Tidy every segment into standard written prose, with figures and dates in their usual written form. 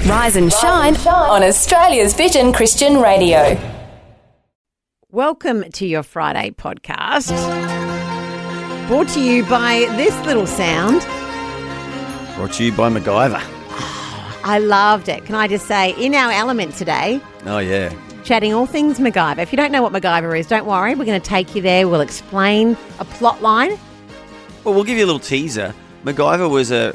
Rise and shine on Australia's Vision Christian Radio. Welcome to your Friday podcast, brought to you by this little sound. Brought to you by McGyver. I loved it. Can I just say, in our element today, Oh, yeah. chatting all things McGyver. If you don't know what McGyver is, don't worry. We're going to take you there. We'll explain a plot line. Well, we'll give you a little teaser. McGyver was a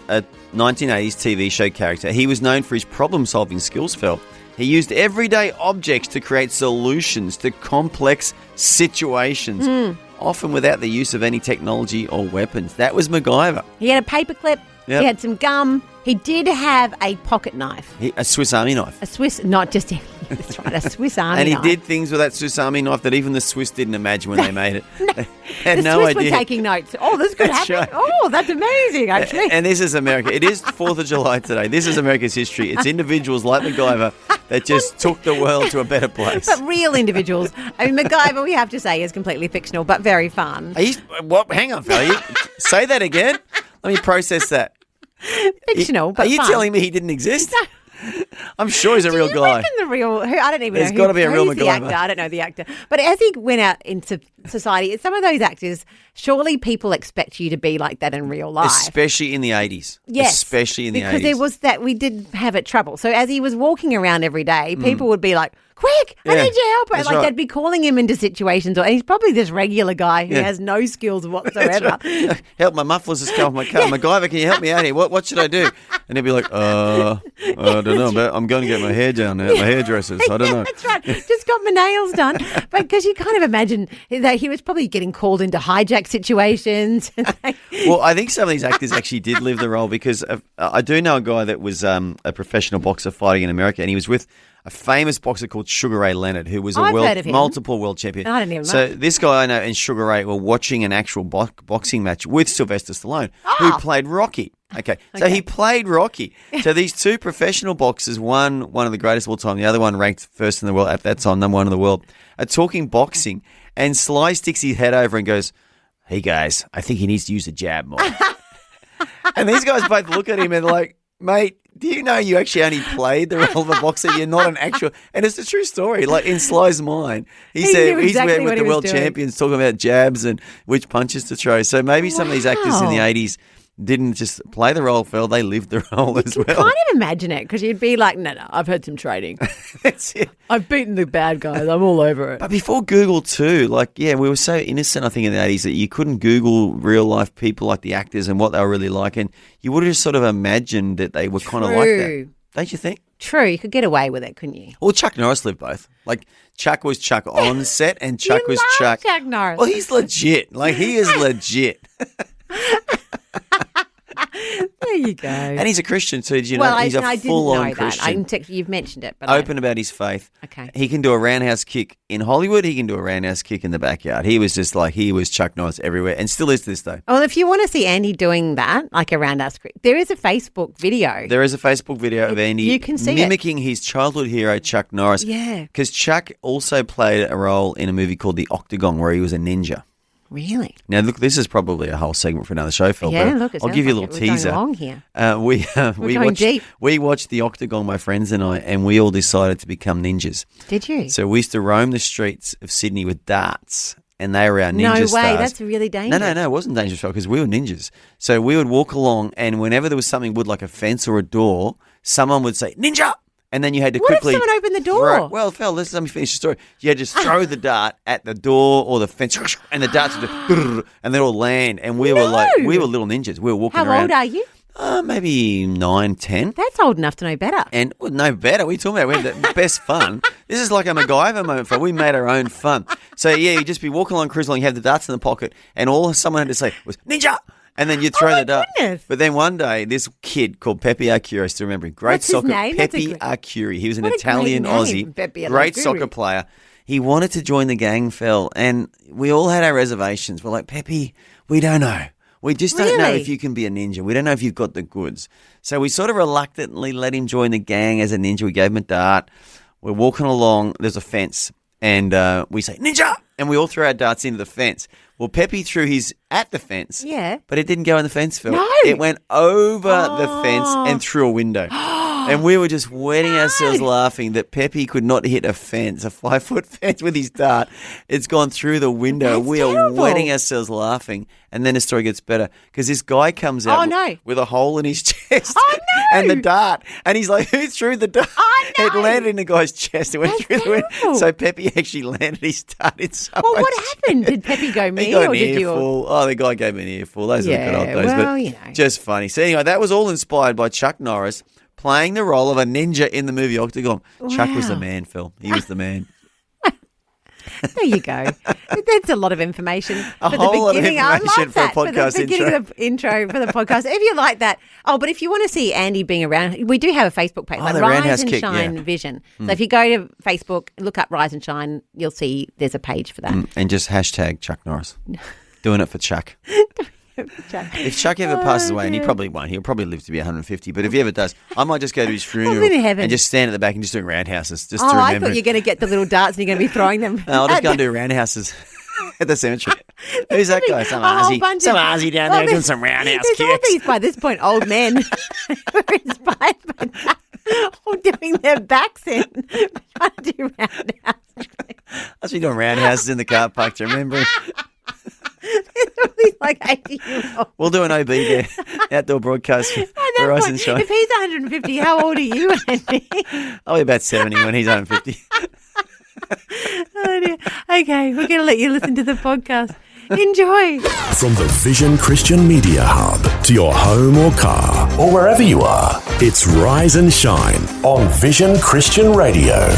1980s TV show character. He was known for his problem-solving skills, Phil. He used everyday objects to create solutions to complex situations, often without the use of any technology or weapons. That was McGyver. He had a paperclip. Yep. He had some gum. He did have a pocket knife. A Swiss Army knife. A Swiss, not just any, that's right, a Swiss Army And he knife. did things with that Swiss Army knife that even the Swiss didn't imagine when they made it. They had The no Swiss idea. were taking notes. Oh, this could That's happen. right. Oh, that's amazing, actually. And this is America. It is 4th of July today. This is America's history. It's individuals like McGyver that just took the world to a better place. But real individuals. I mean, McGyver, we have to say, is completely fictional, but very fun. What? Hang on, fella. Say that again. Let me process that. Fictional, but Are you fun. telling me he didn't exist? I'm sure he's a real Do you guy. reckon the real? I don't even There's know. gotta be a real who's the McGyver. actor. I don't know the actor. But as he went out into society, some of those actors, surely people expect you to be like that in real life. Especially in the 80s. Yes, Especially in the 80s. because there was that we did have it trouble. So as he was walking around every day, people would be like, "Quick, I Yeah, need your help!" And that's like right. they'd be calling him into situations, and he's probably this regular guy who Yeah. has no skills whatsoever. Help, my muffler's just come off my car. McGyver, can you help me out here? What should I do? And he'd be like, I don't know, but I'm going to get my hair down now, my hairdressers. I don't know. That's right. Just got my nails done. But because you kind of imagine that he was probably getting called into hijack situations. Well, I think some of these actors actually did live the role because I do know a guy that was a professional boxer fighting in America, and he was with a famous boxer called Sugar Ray Leonard, who was a I've heard of him. multiple world champion. I didn't even So know. this guy I know and Sugar Ray were watching an actual boxing match with Sylvester Stallone, who played Rocky. Okay, so he played Rocky. So these two professional boxers, one of the greatest of all time, the other one ranked first in the world at that time, number one in the world, are talking boxing, and Sly sticks his head over and goes, "Hey guys, I think he needs to use the jab more." And these guys both look at him and they're like, "Mate, do you know you actually only played the role of a boxer? You're not an actual..." And it's a true story. Like, in Sly's mind, he said knew he's exactly with what the he was world doing. champions talking about jabs and which punches to throw. So maybe some of these actors in the Wow. 80s didn't just play the role, Phil. They lived the role as well. Kind of imagine it because you'd be like, no, I've had some training. That's it. I've beaten the bad guys. I'm all over it. But before Google too, we were so innocent, I think, in the 80s that you couldn't Google real life people like the actors and what they were really like. And you would have just sort of imagined that they were kind of like that. True. Don't you think? True. You could get away with it, couldn't you? Well, Chuck Norris lived both. Like, Chuck was Chuck on set and Chuck You was love Chuck. Chuck Norris. Well, he's legit. Like, he is legit. There you go. And he's a Christian too. Did you know? He's I a didn't full-on know Christian. that. You've mentioned it, but Open about his faith. Okay. He can do a roundhouse kick in Hollywood. He can do a roundhouse kick in the backyard. He was just like, he was Chuck Norris everywhere and still is to this day. Well, if you want to see Andy doing that, like around us, there is a Facebook video. There is a Facebook video of Andy You can see it. mimicking his childhood hero, Chuck Norris. Yeah. Because Chuck also played a role in a movie called The Octagon where he was a ninja. Really? Now, look, this is probably a whole segment for another show, Phil. Yeah, but look, it I'll sounds give you a like little we're teaser. going along here. We going watched deep. we watched The Octagon, my friends and I, and we all decided to become ninjas. Did you? So we used to roam the streets of Sydney with darts, and they were our ninja No way, stars. that's really dangerous. No, it wasn't dangerous, Phil, because we were ninjas. So we would walk along, and whenever there was something wood like a fence or a door, someone would say, "Ninja!" And then you had to What if quickly... someone opened the door? Well, Phil, let me finish the story. You had to just throw the dart at the door or the fence, and the darts would do, and they'd all land. And we were little ninjas. We were walking How around. old are you? Maybe 9, 10. That's old enough to know better. And well, no better. What are you talking about? We had the best fun. This is like a McGyver moment, Phil. We made our own fun. So, yeah, you'd just be walking along, cruising along, you have the darts in the pocket, and all someone had to say was, "Ninja!" And then you'd throw the dart. goodness. But then one day, this kid called Pepe Arcuri, I still remember him. Great What's his soccer. name? That's a Pepe great- Arcuri. He was an What a Italian great name, Aussie. Pepe Great Arcuri. soccer player. He wanted to join the gang, Phil, and we all had our reservations. We're like, Pepe, we don't know. We just don't know Really? if you can be a ninja. We don't know if you've got the goods. So we sort of reluctantly let him join the gang as a ninja. We gave him a dart. We're walking along. There's a fence. And we say, "Ninja!" And we all throw our darts into the fence. Well, Pepe threw his at the fence. Yeah. But it didn't go in the fence, Phil. No. It went over the fence and through a window. And we were just wetting ourselves laughing that Pepe could not hit a fence, a 5-foot fence with his dart. It's gone through the window. That's we terrible. are wetting ourselves laughing. And then the story gets better because this guy comes out with a hole in his chest and the dart. And he's like, who threw the dart? It landed in the guy's chest. It went through the window. So Pepe actually landed his dart in someone's Well, what happened? Did Pepe go me He got or an did you? earful. Oh, the guy gave me an earful. Those are the good old days. well, But you know. just funny. So anyway, that was all inspired by Chuck Norris playing the role of a ninja in the movie Octagon. Chuck was the man, Phil. He was the man. There you go. That's a lot of information. A for whole the lot of beginning. I information love for a that. podcast for the beginning intro. of the intro for the podcast. If you like that. Oh, but if you want to see Andy being around, we do have a Facebook page, like the Rise Roundhouse and Kick, Shine Vision. So if you go to Facebook, look up Rise and Shine, you'll see there's a page for that. And just hashtag Chuck Norris. Doing it for Chuck. If Chuck ever passes away, and he probably won't, he'll probably live to be 150, but if he ever does, I might just go to his funeral in heaven. and just stand at the back and just doing roundhouses just to I remember. thought you were going to get the little darts and you're going to be throwing them. No, I'll just go and do roundhouses at the cemetery. Who's that guy? Some Aussie down there doing some roundhouse there's all kicks. these, by this point, old men who are inspired by that, all doing their backs in, trying to do roundhouse. I'll be doing roundhouses in the car park, do you remember? There's all these like 80-year-olds. We'll do an OB there, outdoor broadcast for Rise and Shine. If he's 150, how old are you, Andy? I'll be about 70 when he's 150. Oh dear. Okay, we're going to let you listen to the podcast. Enjoy. From the Vision Christian Media Hub to your home or car or wherever you are, it's Rise and Shine on Vision Christian Radio.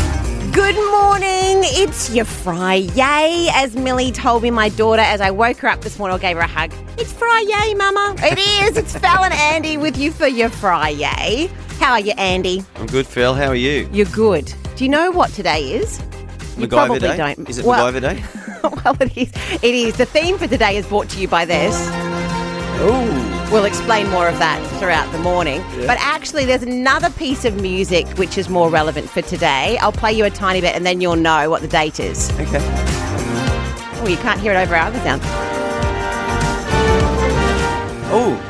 Good morning. It's your Friday, as Millie told me, my daughter, as I woke her up this morning, I gave her a hug. It's Friday, Mama. It is. It's Phil and Andy with you for your Friday. How are you, Andy? I'm good, Phil. How are you? You're good. Do you know what today is? You McGyver probably Day? don't. Is it McGyver Day? Well, it is. It is. The theme for today is brought to you by this. Oh. We'll explain more of that throughout the morning. Yeah. But actually, there's another piece of music which is more relevant for today. I'll play you a tiny bit and then you'll know what the date is. Okay. Oh, you can't hear it over our other sounds. Oh.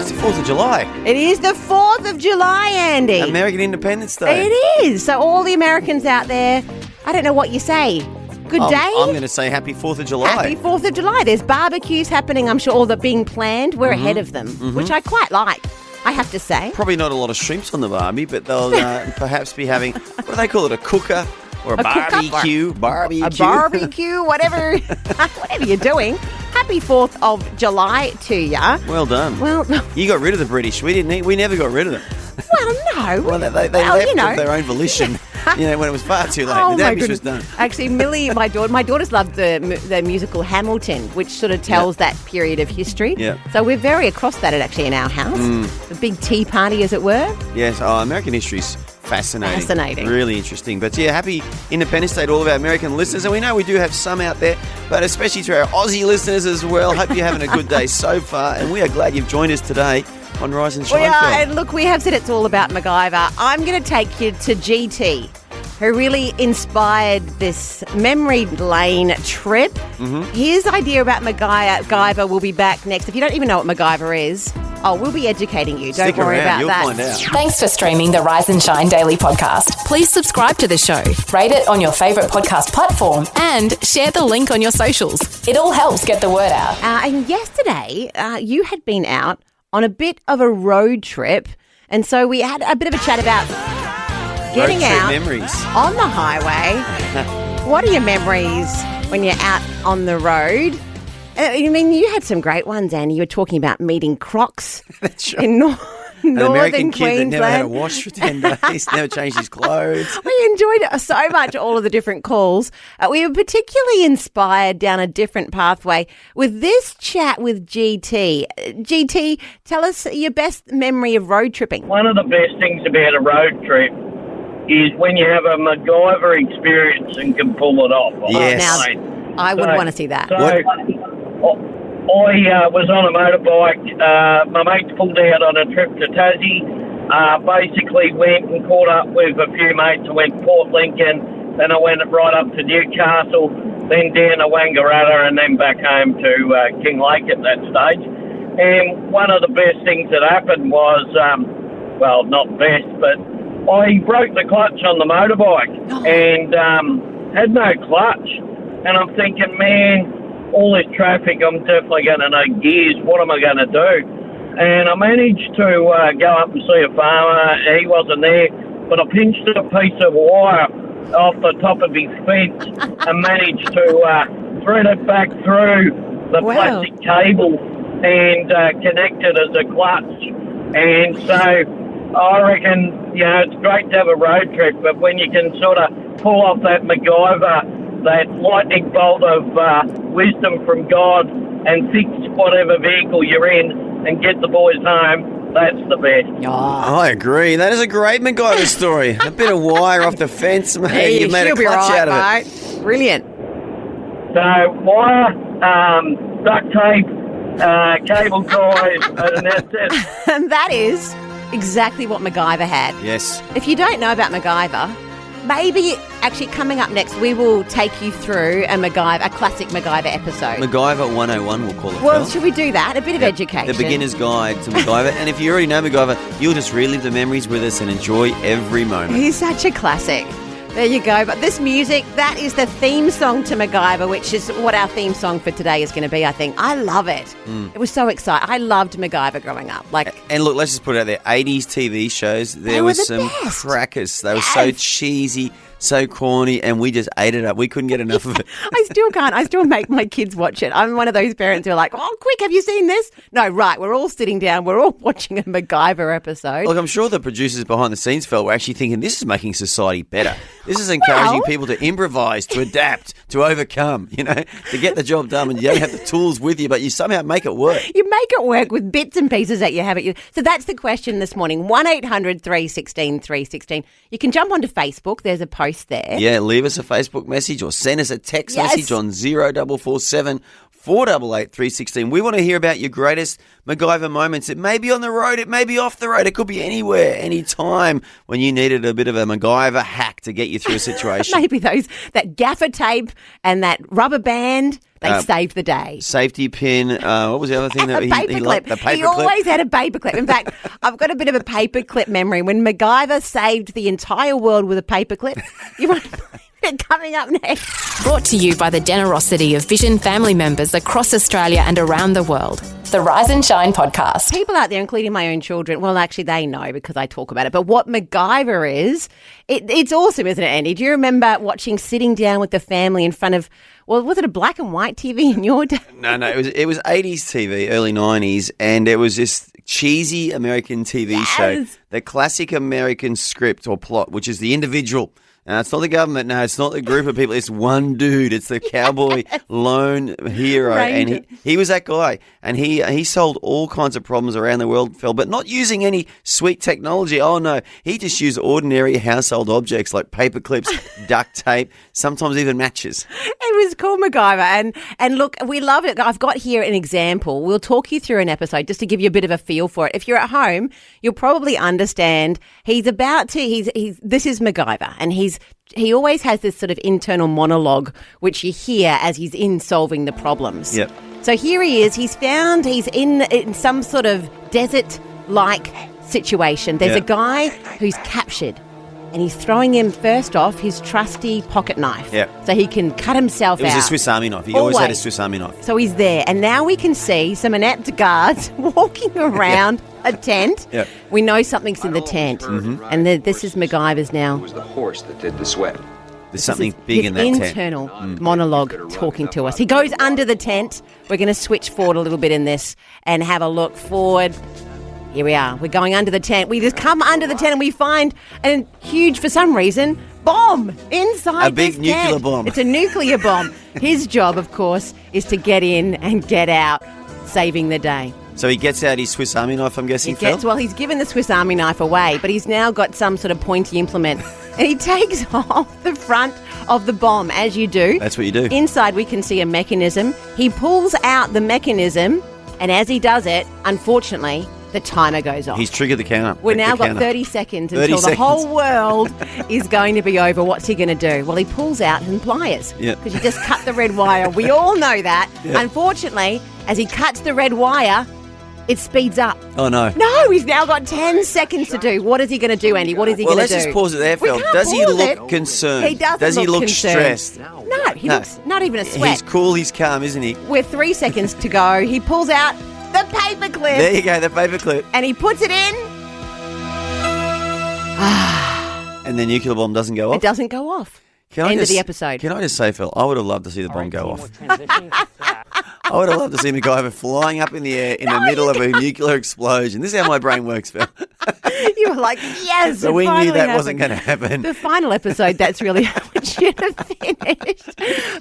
It's the 4th of July. It is the 4th of July, Andy. American Independence Day. It is. So all the Americans out there, I don't know what you say. Good day. I'm going to say happy 4th of July. Happy 4th of July. There's barbecues happening, I'm sure, all that being planned. We're ahead of them, which I quite like, I have to say. Probably not a lot of shrimps on the barbie, but they'll perhaps be having, what do they call it, a cooker or a barbecue? Barbecue. A barbecue, whatever, whatever you're doing. Happy 4th of July to ya. Well done. Well, You got rid of the British. We didn't. We never got rid of them. no. Well, they Well, left you know. of their own volition. When it was far too late. Oh, the my damage was goodness. done. Actually, Millie, my daughters love the musical Hamilton, which sort of tells that period of history. Yeah. So we're very across that actually in our house. A big tea party, as it were. Yes. Oh, American history's fascinating. Fascinating. Really interesting. But yeah, happy Independence Day to all of our American listeners. And we know we do have some out there, but especially to our Aussie listeners as well. Hope you're having a good day so far. And we are glad you've joined us today on Rise and Shine. We are, Phil. and look, we have said it's all about McGyver. I'm going to take you to GT, who really inspired this memory lane trip. His idea about McGyver will be back next. If you don't even know what McGyver is, we'll be educating you. Don't Stick worry around, about you'll that. find out. Thanks for streaming the Rise and Shine Daily podcast. Please subscribe to the show Rate it on your favourite podcast platform. and share the link on your socials. It all helps get the word out. And yesterday, you had been out on a bit of a road trip, and so we had a bit of a chat about getting Road trip out memories. on the highway. What are your memories when you're out on the road? I mean, you had some great ones, Annie. You were talking about meeting crocs That's right. in An northern American kid that Queensland. never had a wash for 10 days, never changed his clothes. We enjoyed it so much, all of the different calls. We were particularly inspired down a different pathway with this chat with GT. GT, tell us your best memory of road tripping. One of the best things about a road trip is when you have a McGyver experience and can pull it off. Yes. Now, I would want to see that. I was on a motorbike. My mates pulled out on a trip to Tassie. Basically went and caught up with a few mates. I went to Port Lincoln, then I went right up to Newcastle, then down to Wangaratta, and then back home to King Lake at that stage. And one of the best things that happened was, well, not best, but I broke the clutch on the motorbike and had no clutch. And I'm thinking, man, all this traffic, I'm definitely going to need gears. What am I going to do? And I managed to go up and see a farmer. He wasn't there, but I pinched a piece of wire off the top of his fence and managed to thread it back through the plastic cable and connect it as a clutch. And so I reckon, it's great to have a road trip, but when you can sort of pull off that McGyver, that lightning bolt of wisdom from God and fix whatever vehicle you're in and get the boys home, that's the best. Oh. I agree. That is a great McGyver story. A bit of wire off the fence, man. Hey, you made a clutch out of it. Brilliant. So wire, duct tape, cable ties, and that's it. And that is exactly what McGyver had. Yes. If you don't know about McGyver, maybe actually coming up next, we will take you through a classic McGyver episode. McGyver 101, we'll call it. Well, should we do that? A bit of education. The beginner's guide to McGyver. And if you already know McGyver, you'll just relive the memories with us and enjoy every moment. He's such a classic. There you go. But this music, that is the theme song to McGyver, which is what our theme song for today is going to be, I think. I love it. It was so exciting. I loved McGyver growing up. And look, let's just put it out there. 80s TV shows, there were some crackers. They were so cheesy, so corny, and we just ate it up. We couldn't get enough of it. I still can't. I still make my kids watch it. I'm one of those parents who are like, oh, quick, have you seen this? No, right. We're all sitting down. We're all watching a McGyver episode. Look, I'm sure the producers behind the scenes felt were actually thinking this is making society better. This is encouraging people to improvise, to adapt, to overcome, to get the job done. And you don't have the tools with you, but you somehow make it work. You make it work with bits and pieces that you have at you. So that's the question this morning. 1800 316 316. You can jump onto Facebook. There's a post there. Yeah, leave us a Facebook message or send us a text message on 0447 488 316. We want to hear about your greatest McGyver moments. It may be on the road, it may be off the road, it could be anywhere, anytime when you needed a bit of a McGyver hack to get you through a situation. Maybe that gaffer tape and that rubber band, they saved the day. Safety pin. What was the other thing that he liked? The paperclip. He always had a paperclip. In fact, I've got a bit of a paperclip memory. When McGyver saved the entire world with a paperclip, you want to coming up next. Brought to you by the generosity of Vision family members across Australia and around the world. The Rise and Shine podcast. People out there, including my own children, well, actually, they know because I talk about it. But what McGyver is, it's awesome, isn't it, Andy? Do you remember sitting down with the family in front of, well, was it a black and white TV in your day? No, it was 80s TV, early 90s, and it was this cheesy American TV show. The classic American script or plot, which is the individual. Now, it's not the government. No, it's not the group of people. It's one dude. It's the cowboy lone hero. Ranger. And he was that guy. And he solved all kinds of problems around the world, Phil, but not using any sweet technology. Oh, no. He just used ordinary household objects like paper clips, duct tape, sometimes even matches. It was called McGyver. And look, we love it. I've got here an example. We'll talk you through an episode just to give you a bit of a feel for it. If you're at home, you'll probably understand this is McGyver, and he always has this sort of internal monologue which you hear as he's in solving the problems. Yep. So here he is. He's in some sort of desert-like situation. There's a guy who's captured, and he's throwing him first off his trusty pocket knife so he can cut himself out. It was a Swiss Army knife. He always had a Swiss Army knife. So he's there. And now we can see some inept guards walking around a tent. Yep. We know something's in the tent. And this is McGyver's now. It was the horse that did the sweat. There's something big in that tent. Internal monologue talking to us. He goes under the tent. We're going to switch forward a little bit in this and have a look forward. Here we are. We're going under the tent. We just come under the tent and we find a huge, for some reason, bomb inside a big this nuclear tent. bomb. It's a nuclear bomb. His job, of course, is to get in and get out, saving the day. So he gets out his Swiss Army knife, I'm guessing, Phil? He's given the Swiss Army knife away, but he's now got some sort of pointy implement. And he takes off the front of the bomb, as you do. That's what you do. Inside, we can see a mechanism. He pulls out the mechanism, and as he does it, unfortunately, the timer goes off. He's triggered the counter. We've now got 30 seconds until the whole world is going to be over. What's he going to do? Well, he pulls out some pliers because you just cut the red wire. We all know that. Unfortunately, as he cuts the red wire, it speeds up. Oh, no. No, he's now got 10 seconds to do. What is he going to do, Andy? What is he going to do? Well, let's just pause it there, We Phil. can't Does he pause look it. concerned? He doesn't Does he look concerned. stressed? No, he looks not even a sweat. He's cool, he's calm, isn't he? With 3 seconds to go, he pulls out the paperclip. There you go, the paperclip. And he puts it in. And the nuclear bomb doesn't go off? It doesn't go off. End of the episode. Can I just say, Phil, I would have loved to see the bomb go off. I would have loved to see McGyver flying up in the air in the middle of a nuclear explosion. This is how my brain works, Phil. You were like, yes. So we knew that wasn't going to happen. The final episode, that's really how it should have finished.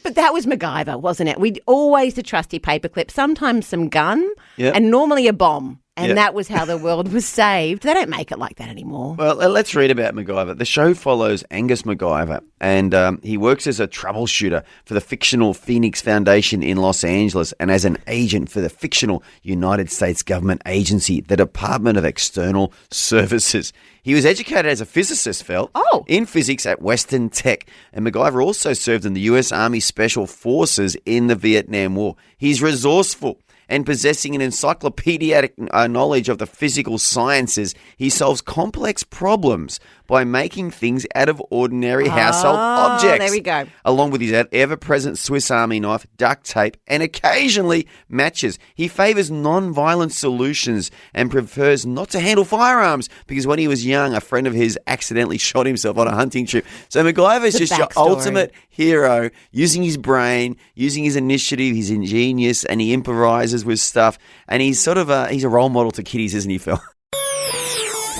But that was McGyver, wasn't it? We'd always the trusty paperclip, sometimes some gun, and normally a bomb. And that was how the world was saved. They don't make it like that anymore. Well, let's read about McGyver. The show follows Angus McGyver, and he works as a troubleshooter for the fictional Phoenix Foundation in Los Angeles and as an agent for the fictional United States government agency, the Department of External Services. He was educated as a physicist, Phil, in physics at Western Tech. And McGyver also served in the U.S. Army Special Forces in the Vietnam War. He's resourceful. And possessing an encyclopedic knowledge of the physical sciences, he solves complex problems by making things out of ordinary household objects. There we go. Along with his ever-present Swiss Army knife, duct tape, and occasionally matches. He favours non-violent solutions and prefers not to handle firearms because when he was young, a friend of his accidentally shot himself on a hunting trip. So McGyver is just your ultimate hero, using his brain, using his initiative. He's ingenious and he improvises with stuff. And he's sort of he's a role model to kiddies, isn't he, Phil?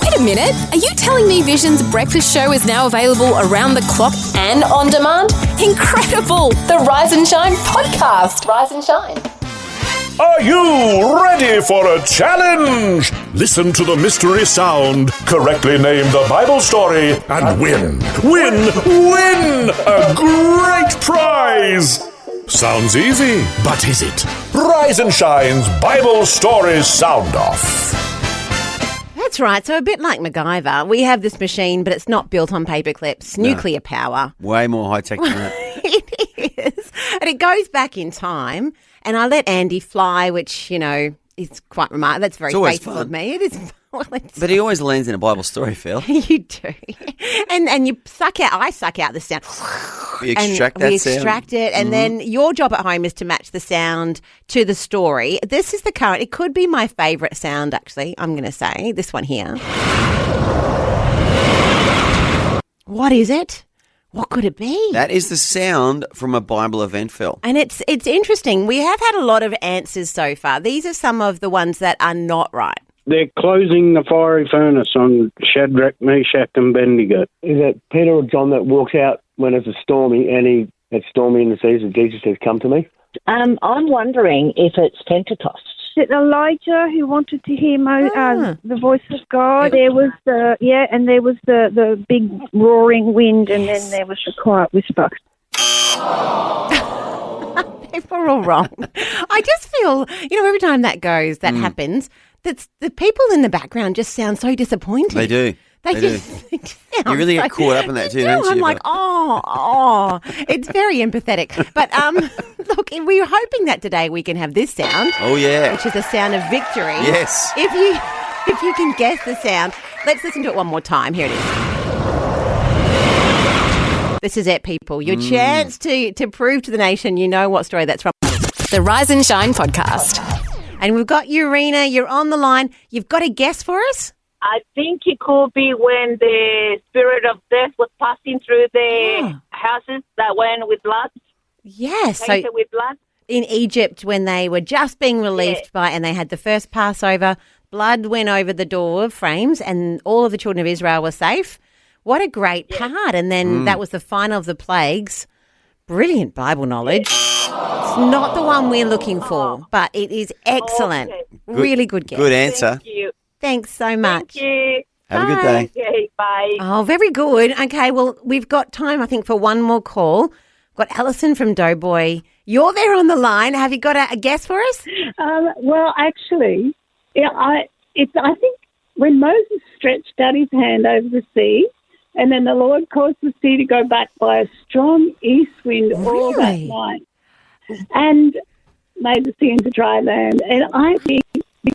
Wait a minute. Are you telling me Vision's breakfast show is now available around the clock? And on demand, Incredible! the Rise and Shine podcast. Rise and Shine. Are you ready for a challenge? Listen to the mystery sound, correctly name the Bible story, and win a great prize. Sounds easy, but is it? Rise and Shine's Bible Stories Sound Off. That's right. So a bit like MacGyver, we have this machine, but it's not built on paperclips, nuclear power. Way more high-tech than that. It is. And it goes back in time. And I let Andy fly, which, you know, is quite remarkable. That's very faithful of me. It is. Well, but he always lands in a Bible story, Phil. You do. And you suck out, I suck out the sound. We extract that sound. We extract it. And then your job at home is to match the sound to the story. This is the current. It could be my favourite sound, actually, I'm going to say. This one here. What is it? What could it be? That is the sound from a Bible event, Phil. And it's interesting. We have had a lot of answers so far. These are some of the ones that are not right. They're closing the fiery furnace on Shadrach, Meshach and Abednego. Is it Peter or John that walks out when it's stormy and it's stormy in the seas and Jesus says, come to me? I'm wondering if it's Pentecost. Is it Elijah who wanted to hear the voice of God? There was and there was the big roaring wind, and then there was the quiet whisper. We're all wrong. I just feel, every time that happens, that's the people in the background just sound so disappointed. They do. They do. You really get caught up in that too, don't you? I'm like, it's very empathetic. But look, we're hoping that today we can have this sound. Oh yeah, which is a sound of victory. Yes. If you can guess the sound, let's listen to it one more time. Here it is. This is it, people. Your chance to prove to the nation you know what story that's from. The Rise and Shine podcast. And we've got you, Rena. You're on the line. You've got a guess for us? I think it could be when the spirit of death was passing through the houses that went with blood. Yes. Painted with blood. In Egypt, when they were just being relieved and they had the first Passover, blood went over the door frames and all of the children of Israel were safe. What a great part. And then that was the final of the plagues. Brilliant Bible knowledge. It's not the one we're looking for, but it is excellent. Okay. Really good guess. Good answer. Thank you. Thanks so much. Thank you. Have a good day. Okay, bye. Oh, very good. Okay, well, we've got time, I think, for one more call. We've got Alison from Doughboy. You're there on the line. Have you got a guess for us? Well, actually, I think when Moses stretched out his hand over the sea, and then the Lord caused the sea to go back by a strong east wind all that night, and made the sea into dry land. And I think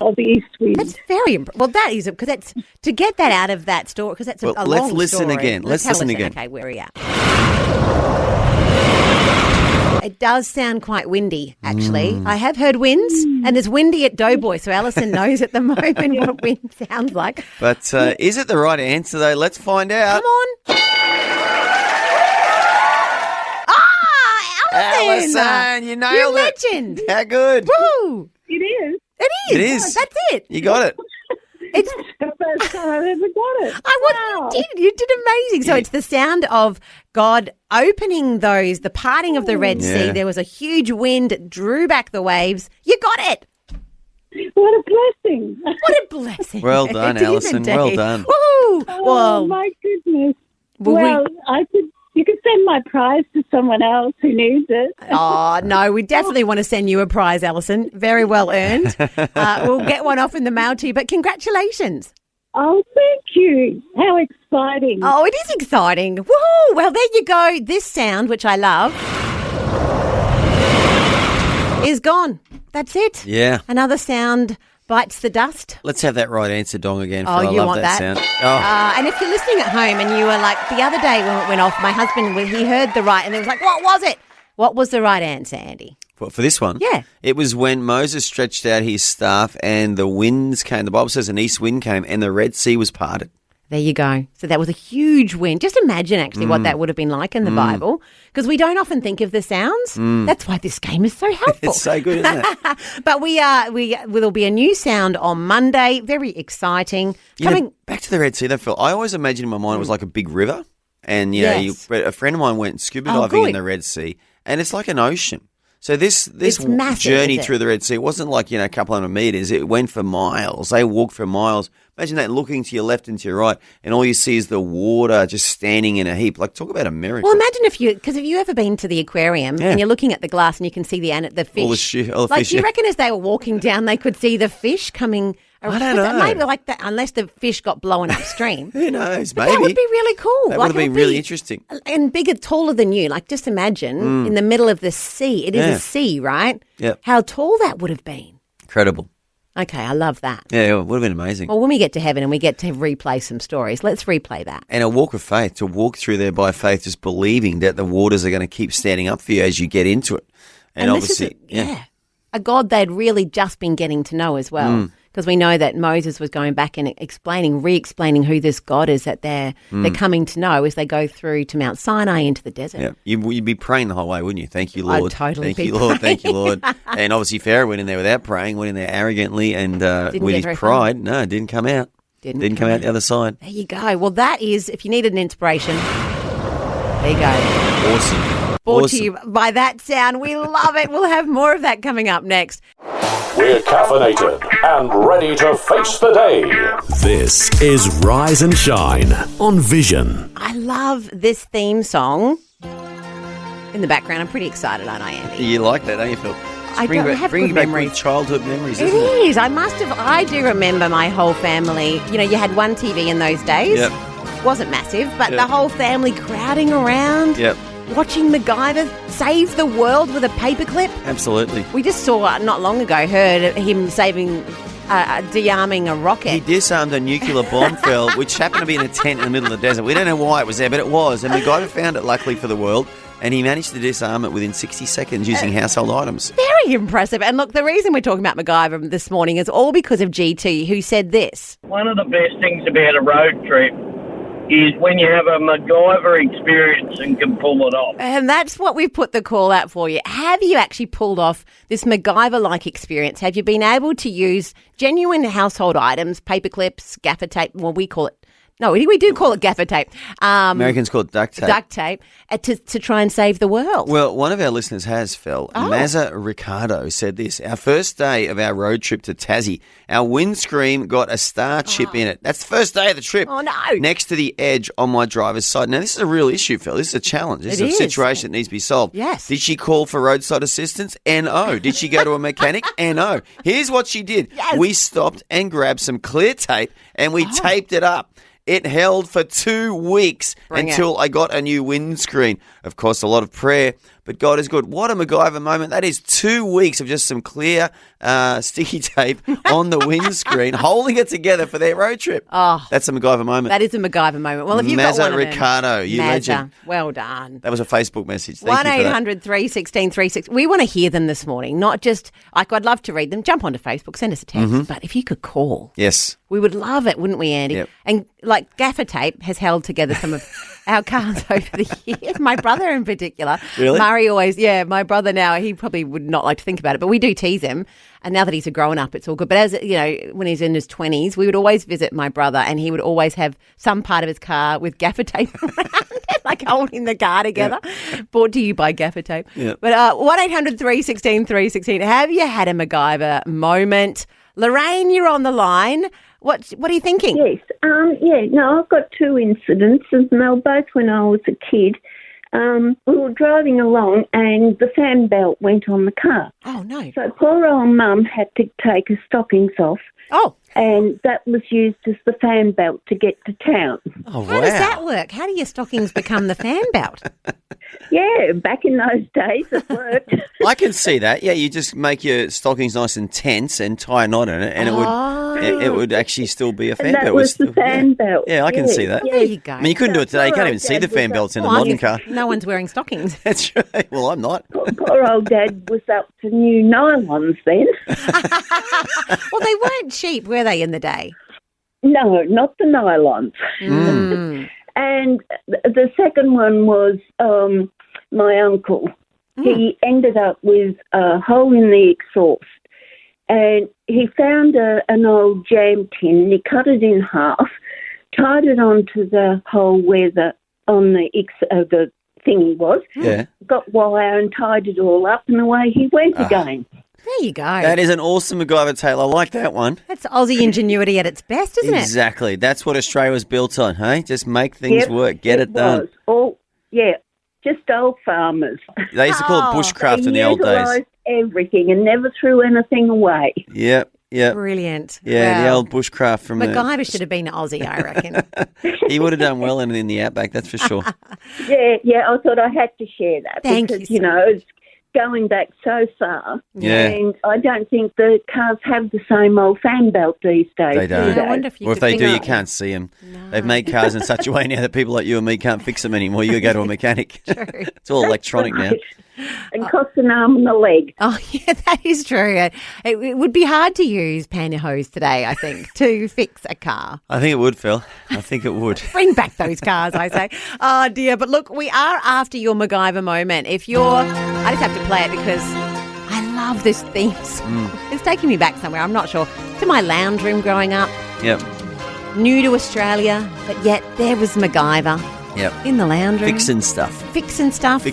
of the east wind. That's very well. That is because that's to get that out of that story because that's a long let's listen story. again. Let's listen again. Okay, where are we at? It does sound quite windy, actually. I have heard winds, and there's windy at Doughboy, so Alison knows at the moment what wind sounds like. But is it the right answer, though? Let's find out. Come on. Alison, you nailed it. Legend. How good. Woo! It is. It is. It is. That's it. You got it. It's the first time I've ever got it. Wow. You did amazing. So it's the sound of God opening the parting of the Red Sea. There was a huge wind, it drew back the waves. You got it. What a blessing. What a blessing. Well done, It is Alison. indeed. Well done. Woo! Oh, my goodness. Well, you could send my prize to someone else who needs it. Oh, no, we definitely want to send you a prize, Alison. Very well earned. We'll get one off in the mail to you, but congratulations. Oh, thank you. How exciting. Oh, it is exciting. Woohoo! Well, there you go. This sound, which I love, is gone. That's it. Yeah. Another sound bites the dust. Let's have that right answer, Dong, again. Oh, Phil. you I love want that? sound. Oh. And if you're listening at home and you were like, the other day when it went off, my husband, he heard the right and he was like, what was it? What was the right answer, Andy? For this one? Yeah. It was when Moses stretched out his staff and the winds came. The Bible says an east wind came and the Red Sea was parted. There you go. So that was a huge win. Just imagine actually what that would have been like in the Bible, because we don't often think of the sounds. That's why this game is so helpful. It's so good, isn't it? But there'll be a new sound on Monday. Very exciting. Back to the Red Sea, though, Phil. I always imagined in my mind it was like a big river, and a friend of mine went scuba diving in the Red Sea, and it's like an ocean. So this massive, journey isn't it? through the Red Sea, it wasn't like, a couple hundred meters. It went for miles. They walked for miles. Imagine that, looking to your left and to your right, and all you see is the water just standing in a heap. Like, talk about a miracle. Well, imagine if you ever been to the aquarium and you're looking at the glass and you can see the fish. All the fish. Do you reckon as they were walking down, they could see the fish coming? I don't know. Maybe like that, unless the fish got blown upstream. Who knows? But Maybe. that would be really cool. That would have been really interesting. And bigger, taller than you. Like, just imagine in the middle of the sea. It is a sea, right? Yep. How tall that would have been. Incredible. Okay, I love that. Yeah, it would have been amazing. Well, when we get to heaven and we get to replay some stories, let's replay that. And a walk of faith, to walk through there by faith, just believing that the waters are going to keep standing up for you as you get into it. And obviously, a God they'd really just been getting to know as well. Because we know that Moses was going back and re-explaining who this God is that they're coming to know as they go through to Mount Sinai into the desert. Yeah, you'd be praying the whole way, wouldn't you? Thank you, Lord. I'd totally Thank be you, Lord. praying. Thank you, Lord. And obviously Pharaoh went in there without praying, went in there arrogantly and with his very pride. No, it didn't come out. Didn't come out the other side. There you go. Well, that is, if you needed an inspiration, there you go. Awesome. Brought to you by that sound. We love it. We'll have more of that coming up next. We're caffeinated and ready to face the day. This is Rise and Shine on Vision. I love this theme song in the background. I'm pretty excited, aren't I, Andy? You like that, don't you, Phil? I have bring good back memories. good childhood memories, It isn't it? is. I do remember my whole family. You had one TV in those days. Yep. Wasn't massive, but Yep. the whole family crowding around. Yep. Watching McGyver save the world with a paperclip. Absolutely. We just saw not long ago, heard him de-arming a rocket. He disarmed a nuclear bomb, Phil, which happened to be in a tent in the middle of the desert. We don't know why it was there, but it was. And McGyver found it, luckily for the world, and he managed to disarm it within 60 seconds using household items. Very impressive. And look, the reason we're talking about McGyver this morning is all because of GT, who said this. One of the best things about a road trip is when you have a McGyver experience and can pull it off. And that's what we've put the call out for you. Have you actually pulled off this McGyver-like experience? Have you been able to use genuine household items, paper clips, gaffer tape, well, we call it, no, we do call it gaffer tape. Americans call it duct tape. Duct tape, to try and save the world. Well, one of our listeners has, Phil. Mazza Ricardo said this. Our first day of our road trip to Tassie, our windscreen got a star chip in it. That's the first day of the trip. Oh, no. Next to the edge on my driver's side. Now, this is a real issue, Phil. This is a challenge. This is a situation that needs to be solved. Yes. Did she call for roadside assistance? N-O. Did she go to a mechanic? N-O. Here's what she did. Yes. We stopped and grabbed some clear tape and we taped it up. It held for 2 weeks until I got a new windscreen. Of course, a lot of prayer, but God is good. What a McGyver moment. That is 2 weeks of just some clear sticky tape on the windscreen, holding it together for their road trip. Oh, that's a McGyver moment. that is a McGyver moment. Well, if you've got one of them, Ricardo, you legend. Well done. That was a Facebook message. Thank you for that. 1-800-316-316. We want to hear them this morning, not just, I'd love to read them. Jump onto Facebook, send us a text. But if you could call. Yes. We would love it, wouldn't we, Andy? Yep. And like gaffer tape has held together some of our cars over the years. My brother in particular. Really? Murray always, my brother now, he probably would not like to think about it, but we do tease him. And now that he's a grown up, it's all good. But as you know, when he's in his 20s, we would always visit my brother and he would always have some part of his car with gaffer tape around it, like holding the car together. Brought to you by gaffer tape. Yep. But 1-800-316-316. Have you had a McGyver moment? Lorraine, you're on the line. What are you thinking? Yes. No, I've got two incidences, and they were both when I was a kid. We were driving along and the fan belt went on the car. Oh, no. So poor old Mum had to take her stockings off. Oh. And that was used as the fan belt to get to town. Oh, wow. How does that work? How do your stockings become the fan belt? Yeah, back in those days it worked. I can see that. Yeah, you just make your stockings nice and tense and tie a knot in it, and it would actually still be a fan and that belt. was the fan belt. Yeah, I can see that. There you go. I mean, you couldn't do it today. You can't even see the fan belts in a modern car. No one's wearing stockings. That's right. Well, I'm not. Poor old Dad was up to new nylons then. Well, they weren't cheap, were they, in the day? No, not the nylons. And the second one was my uncle. He ended up with a hole in the exhaust, and he found an old jam tin, and he cut it in half, tied it onto the hole where the thingy was, got wire and tied it all up, and away he went again. There you go. That is an awesome McGyver tale. I like that one. That's Aussie ingenuity at its best, isn't it? Exactly. That's what Australia was built on, hey? Just make things work. Get it done. Just old farmers. They used to call it bushcraft in the old days. Utilised everything and never threw anything away. Yep. Brilliant. Yeah, wow. the old bushcraft from McGyver should have been Aussie, I reckon. He would have done well in the outback, that's for sure. Yeah, I thought I had to share that. Thank because, you. It's going back so far. Yeah. And I don't think the cars have the same old fan belt these days. They don't. I wonder if you or if could they do, think you of- can't see them. No. They've made cars in such a way now that people like you and me can't fix them anymore. You go to a mechanic. True. It's all electronic now. And costs an arm and a leg. Oh, yeah, that is true. It would be hard to use pantyhose today, I think, to fix a car. I think it would, Phil. I think it would. Bring back those cars, I say. Oh, dear. But look, we are after your McGyver moment. I just have to play it because I love this theme song. It's taking me back somewhere. I'm not sure. To my lounge room growing up. Yep. New to Australia, but yet there was McGyver. Yep. In the lounge room. Fixing stuff. Fixing stuff.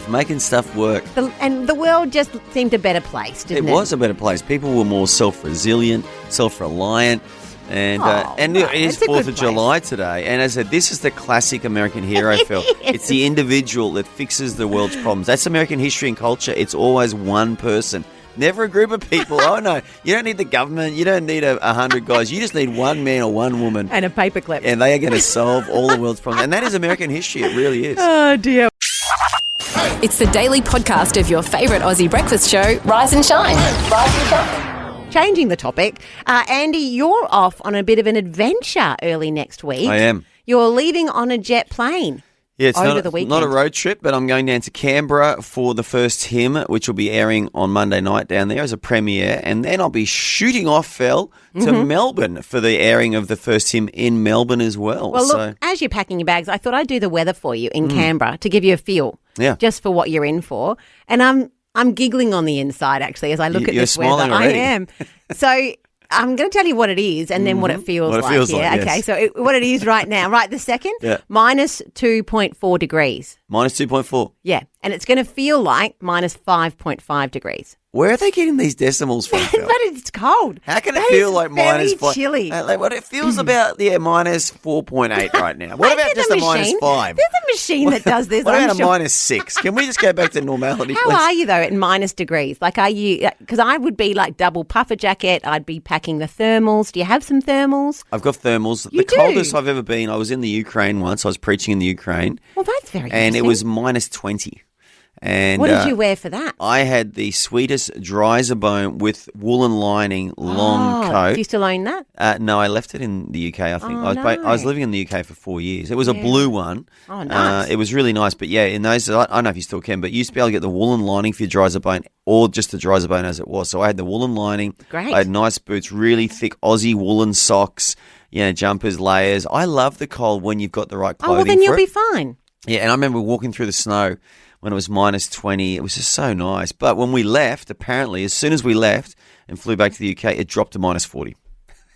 Making stuff work. And the world just seemed a better place, didn't it? It was a better place. People were more self-resilient, self-reliant. And it is 4th of July today. And as I said, this is the classic American hero, Phil. It's the individual that fixes the world's problems. That's American history and culture. It's always one person. Never a group of people. Oh, no. You don't need the government. You don't need 100 guys. You just need one man or one woman. And a paperclip. And they are going to solve all the world's problems. And that is American history. It really is. Oh, dear. It's the daily podcast of your favourite Aussie breakfast show, Rise and Shine. Rise and Shine. Changing the topic, Andy, you're off on a bit of an adventure early next week. I am. You're leaving on a jet plane. Yeah, it's over the weekend. not a road trip, but I'm going down to Canberra for the first hymn, which will be airing on Monday night down there as a premiere. And then I'll be shooting off, Phil, to Melbourne for the airing of the first hymn in Melbourne as well. Well, look, as you're packing your bags, I thought I'd do the weather for you in Canberra to give you a feel just for what you're in for. And I'm giggling on the inside, actually, as I look at you're this weather. smiling already. I am. So I'm going to tell you what it is and then what it feels like. Yes. Okay, so what it is right now. Right this second, minus 2.4 degrees. Minus 2.4. Yeah, and it's going to feel like minus 5.5 degrees. Where are they getting these decimals from, Phil? But it's cold. How can it feel like minus 5? Chilly. What it feels about, minus 4.8 right now. What about just a minus 5? There's a machine that does this. What I'm about sure. a minus 6? Can we just go back to normality, How please? are you, though, at minus degrees? Like, are you, because I would be like double puffer jacket. I'd be packing the thermals. Do you have some thermals? I've got thermals. You the coldest I've ever been, I was in the Ukraine once. I was preaching in the Ukraine. Well, that's very And it interesting. was minus 20. And What did you wear for that? I had the sweetest Dryzerbone with woolen lining long coat. Do you still own that? No, I left it in the UK, I think. Oh, I was living in the UK for 4 years. It was a blue one. Oh, nice. It was really nice. But yeah, in those, I don't know if you still can, but you used to be able to get the woolen lining for your Dryzerbone or just the Dryzerbone as it was. So I had the woolen lining. Great. I had nice boots, really thick Aussie woolen socks, jumpers, layers. I love the cold when you've got the right clothing. Oh, well, then for you'll it. be fine. Yeah, and I remember walking through the snow when it was minus 20. It was just so nice. But when we left, apparently, as soon as we left and flew back to the UK, it dropped to minus 40.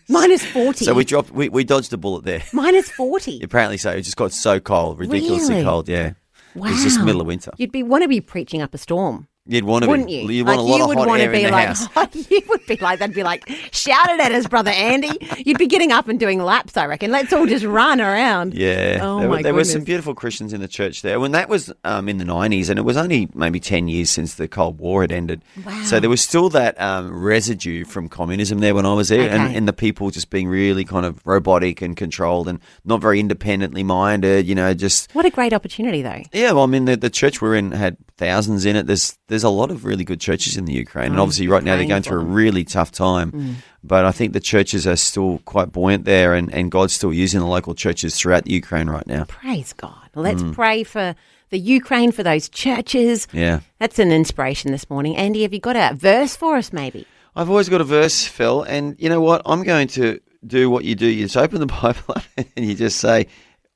Minus 40? So we dodged a bullet there. Minus 40? Apparently so. It just got so cold, ridiculously Really? cold, yeah. Wow. It was just middle of winter. You'd want to be preaching up a storm. You'd want to Wouldn't be. you? You'd want a lot of hot air in the house. You would be like, they'd be like, shout it at us, Brother Andy. You'd be getting up and doing laps, I reckon. Let's all just run around. Yeah. Oh, there were some goodness. beautiful Christians in the church there. When that was in the 90s, and it was only maybe 10 years since the Cold War had ended. Wow. So there was still that residue from communism there when I was there, Okay. and the people just being really kind of robotic and controlled and not very independently minded, just... What a great opportunity, though. Yeah, well, I mean, the church we're in had thousands in it. There's a lot of really good churches in the Ukraine, and obviously right now they're going through a really tough time. But I think the churches are still quite buoyant there, and God's still using the local churches throughout the Ukraine right now. Praise God. Well, let's pray for the Ukraine, for those churches. Yeah. That's an inspiration this morning. Andy, have you got a verse for us, maybe? I've always got a verse, Phil, and you know what? I'm going to do what you do. You just open the Bible up and you just say,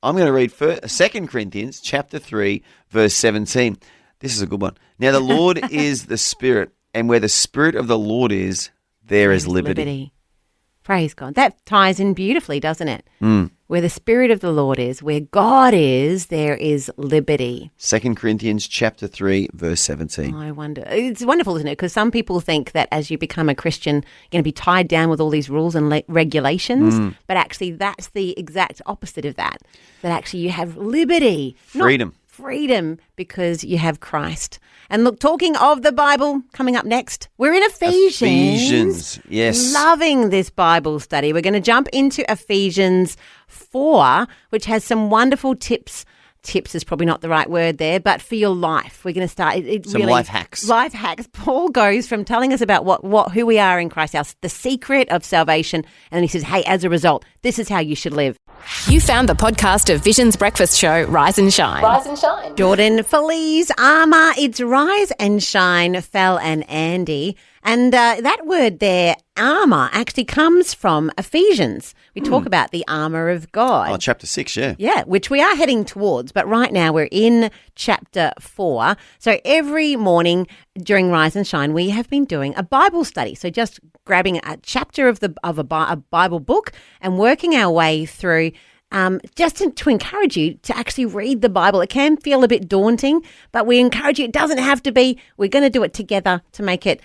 I'm going to read 2 Corinthians chapter 3, verse 17. This is a good one. Now, the Lord is the Spirit, and where the Spirit of the Lord is, there is liberty. Praise God. That ties in beautifully, doesn't it? Where the Spirit of the Lord is, where God is, there is liberty. 2 Corinthians chapter 3, verse 17. I wonder. It's wonderful, isn't it? Because some people think that as you become a Christian, you're going to be tied down with all these rules and regulations. But actually, that's the exact opposite of that. That actually you have liberty. Freedom. Freedom because you have Christ. And look, talking of the Bible, coming up next, we're in Ephesians. Ephesians, yes. Loving this Bible study. We're going to jump into Ephesians 4, which has some wonderful tips. Tips is probably not the right word there, but for your life. We're going to start. Some life hacks. Life hacks. Paul goes from telling us about who we are in Christ, the secret of salvation, and then he says, hey, as a result, this is how you should live. You found the podcast of Vision's breakfast show, Rise and Shine. Rise and shine. Jordan, Felice, Armour, it's Rise and Shine, Fel and Andy. And that word there, armour, actually comes from Ephesians. We talk about the armour of God. Oh, chapter 6, yeah. Yeah, which we are heading towards, but right now we're in chapter 4. So every morning during Rise and Shine, we have been doing a Bible study. So just grabbing a chapter of a Bible book and working our way through just to encourage you to actually read the Bible. It can feel a bit daunting, but we encourage you. It doesn't have to be. We're going to do it together to make it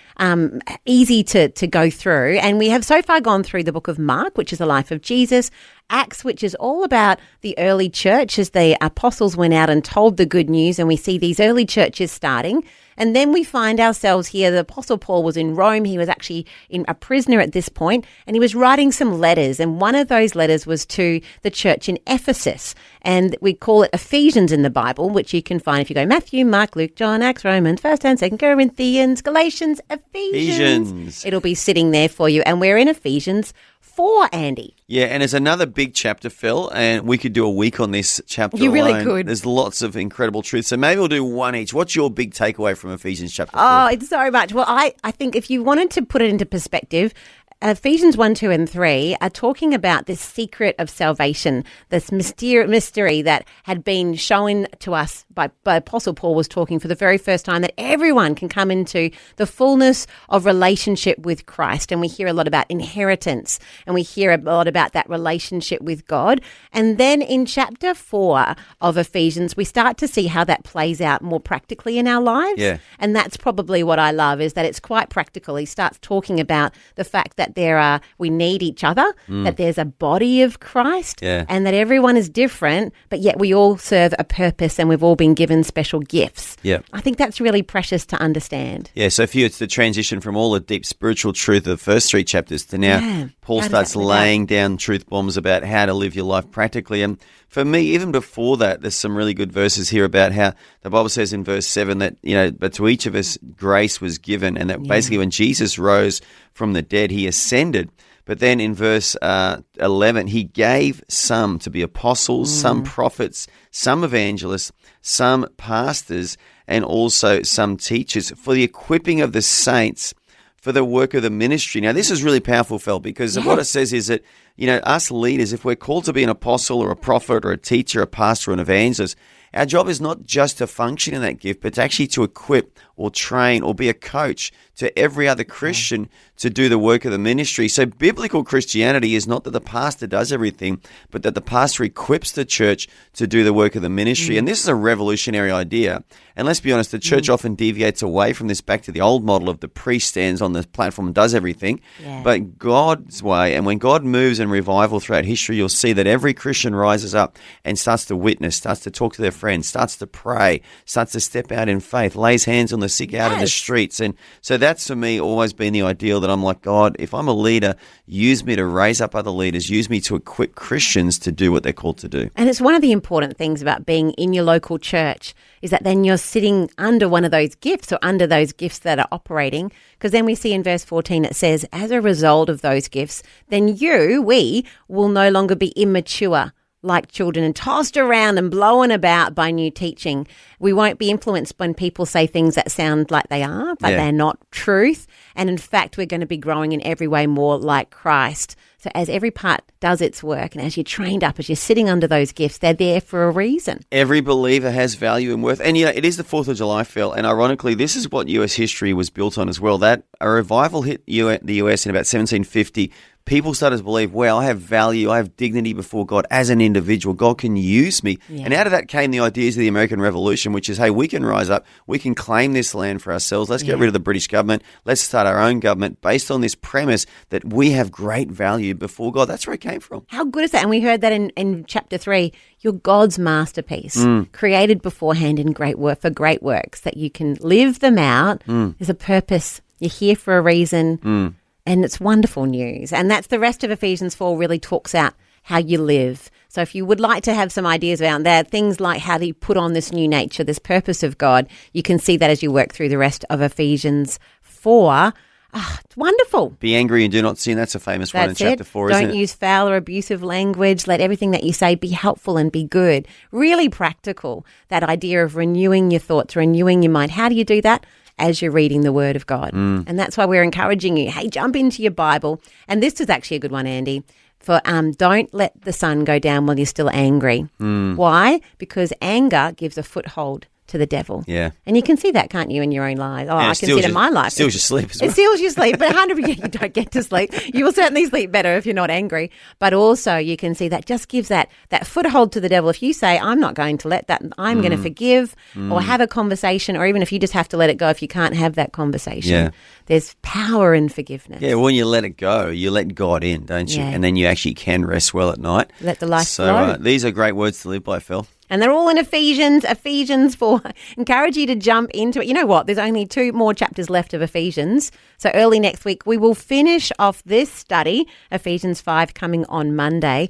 easy to go through. And we have so far gone through the book of Mark, which is the life of Jesus, Acts, which is all about the early church as the apostles went out and told the good news, and we see these early churches starting. And then we find ourselves here. The Apostle Paul was in Rome. He was actually a prisoner at this point, and he was writing some letters. And one of those letters was to the church in Ephesus. And we call it Ephesians in the Bible, which you can find if you go Matthew, Mark, Luke, John, Acts, Romans, 1st and 2nd Corinthians, Galatians, Ephesians. It'll be sitting there for you. And we're in Ephesians 4, Andy. Yeah, and it's another big chapter, Phil, and we could do a week on this chapter You really alone. could. There's lots of incredible truth. So maybe we'll do one each. What's your big takeaway from Ephesians chapter 4? Oh, it's so much. Well, I think if you wanted to put it into perspective, Ephesians 1, 2, and 3 are talking about this secret of salvation, this mystery that had been shown to us by Apostle Paul was talking for the very first time, that everyone can come into the fullness of relationship with Christ. And we hear a lot about inheritance, and we hear a lot about that relationship with God. And then in chapter 4 of Ephesians, we start to see how that plays out more practically in our lives. Yeah. And that's probably what I love, is that it's quite practical. He starts talking about the fact that that we need each other, that there's a body of Christ, and that everyone is different, but yet we all serve a purpose and we've all been given special gifts. Yeah. I think that's really precious to understand. Yeah, so for you, it's the transition from all the deep spiritual truth of the first 3 chapters to now Paul starts laying down truth bombs about how to live your life practically. And for me, even before that, there's some really good verses here about how the Bible says in verse 7 that, but to each of us grace was given, and that basically when Jesus rose from the dead, he ascended. But then in verse 11, he gave some to be apostles, some prophets, some evangelists, some pastors, and also some teachers for the equipping of the saints for the work of the ministry. Now, this is really powerful, Phil, because what it says is that, us leaders, if we're called to be an apostle or a prophet or a teacher, a pastor or an evangelist, our job is not just to function in that gift, but actually to equip or train or be a coach to every other Christian to do the work of the ministry. So biblical Christianity is not that the pastor does everything, but that the pastor equips the church to do the work of the ministry. And this is a revolutionary idea. And let's be honest, the church often deviates away from this back to the old model of the priest stands on the platform and does everything. But God's way, and when God moves in revival throughout history, you'll see that every Christian rises up and starts to witness, starts to talk to their friends, starts to pray, starts to step out in faith, lays hands on the sick out in the streets. And so that's for me always been the ideal that I'm like, God, if I'm a leader, use me to raise up other leaders, use me to equip Christians to do what they're called to do. And it's one of the important things about being in your local church is that then you're sitting under one of those gifts or under those gifts that are operating, because then we see in verse 14 it says, as a result of those gifts, then we will no longer be immature like children and tossed around and blown about by new teaching. We won't be influenced when people say things that sound like they are, but they're not truth. And in fact, we're going to be growing in every way more like Christ. So as every part does its work and as you're trained up, as you're sitting under those gifts, they're there for a reason. Every believer has value and worth. And, it is the 4th of July, Phil. And ironically, this is what US history was built on as well. That a revival hit the US in about 1750. People started to believe, well, I have value, I have dignity before God as an individual. God can use me. Yeah. And out of that came the ideas of the American Revolution, which is, hey, we can rise up, we can claim this land for ourselves. Let's get rid of the British government. Let's start our own government based on this premise that we have great value before God. That's where it came from. How good is that? And we heard that in chapter 3, you're God's masterpiece, created beforehand in great work for great works, that you can live them out. There's a purpose. You're here for a reason. And it's wonderful news. And that's the rest of Ephesians 4 really talks out how you live. So if you would like to have some ideas around that, things like how do you put on this new nature, this purpose of God, you can see that as you work through the rest of Ephesians 4. It's wonderful. Be angry and do not sin. That's a famous one in chapter 4, isn't it? Don't use foul or abusive language. Let everything that you say be helpful and be good. Really practical, that idea of renewing your thoughts, renewing your mind. How do you do that? As you're reading the Word of God. And that's why we're encouraging you, hey, jump into your Bible. And this is actually a good one, Andy, for don't let the sun go down while you're still angry. Why? Because anger gives a foothold to the devil. Yeah. And you can see that, can't you, in your own life? I can see it in my life. It steals your sleep as well. It steals your sleep, but 100% you don't get to sleep. You will certainly sleep better if you're not angry. But also you can see that just gives that foothold to the devil. If you say, I'm not going to let that, I'm going to forgive or have a conversation, or even if you just have to let it go if you can't have that conversation. There's power in forgiveness. Yeah, when you let it go, you let God in, don't you? And then you actually can rest well at night. Let the life flow. So these are great words to live by, Phil. And they're all in Ephesians 4. Encourage you to jump into it. You know what? There's only 2 more chapters left of Ephesians. So early next week, we will finish off this study, Ephesians 5, coming on Monday.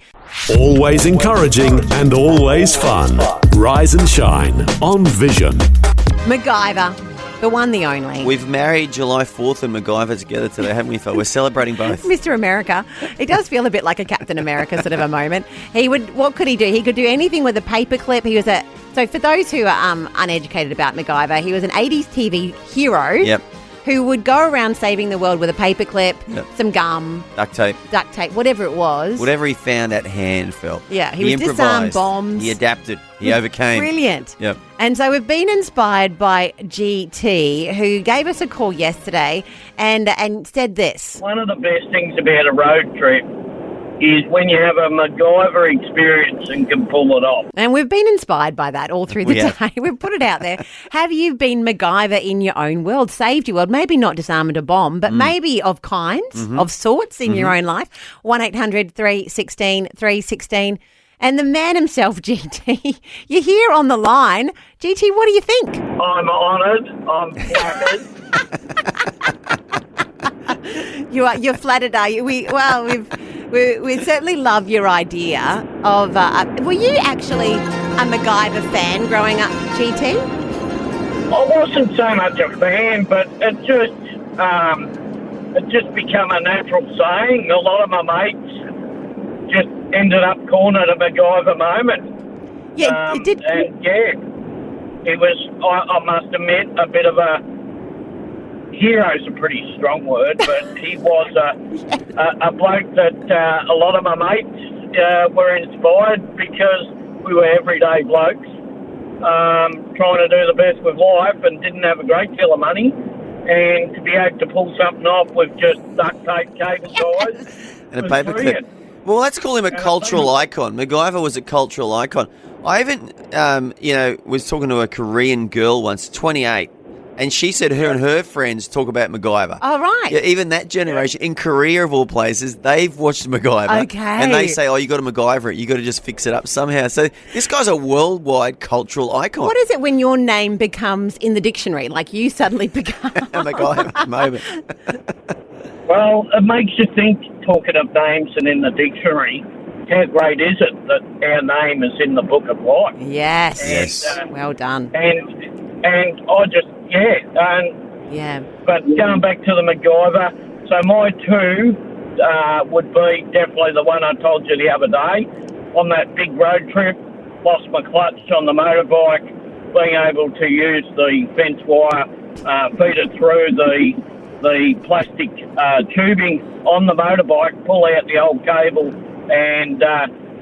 Always encouraging and always fun. Rise and shine on Vision. McGyver. The one, the only. We've married July 4th and McGyver together today, haven't we, Phil? We're celebrating both. Mr. America. It does feel a bit like a Captain America sort of a moment. What could he do? He could do anything with a paperclip. So for those who are uneducated about McGyver, he was an 80s TV hero who would go around saving the world with a paperclip, some gum, duct tape, whatever it was. Whatever he found at hand, Phil. Yeah, he would disarm bombs. He adapted. He overcame. Brilliant. Yep. And so we've been inspired by GT, who gave us a call yesterday and said this. One of the best things about a road trip is when you have a McGyver experience and can pull it off. And we've been inspired by that all through the day. We've put it out there. Have you been McGyver in your own world, saved your world? Maybe not disarmed a bomb, but maybe of kinds, of sorts in your own life. 1-800-316 316. And the man himself, GT, you're here on the line. GT, what do you think? I'm honoured. I'm flattered. You're flattered, are you? We certainly love your idea of. Were you actually a McGyver fan growing up, GT? I wasn't so much a fan, but it just become a natural saying. A lot of my mates just ended up calling it a McGyver moment. Yeah, it did. And it was. I must admit, a bit of a. Hero's a pretty strong word, but he was a bloke that a lot of my mates were inspired because we were everyday blokes trying to do the best with life and didn't have a great deal of money. And to be able to pull something off with just duct tape, cable ties, and a paperclip. Well, let's call him a cultural icon. McGyver was a cultural icon. I even, was talking to a Korean girl once, 28. And she said her and her friends talk about MacGyver. Oh, right. Yeah, even that generation, in Korea of all places, they've watched MacGyver. Okay. And they say, you got to MacGyver it. You got to just fix it up somehow. So this guy's a worldwide cultural icon. What is it when your name becomes in the dictionary? Like you suddenly become... a MacGyver moment. Well, it makes you think, talking of names and in the dictionary, how great is it that our name is in the book of life? Yes. And, yes. Well done. And I just, yeah. But going back to the MacGyver, so my two would be definitely the one I told you the other day. On that big road trip, lost my clutch on the motorbike, being able to use the fence wire, feed it through the plastic tubing on the motorbike, pull out the old cable and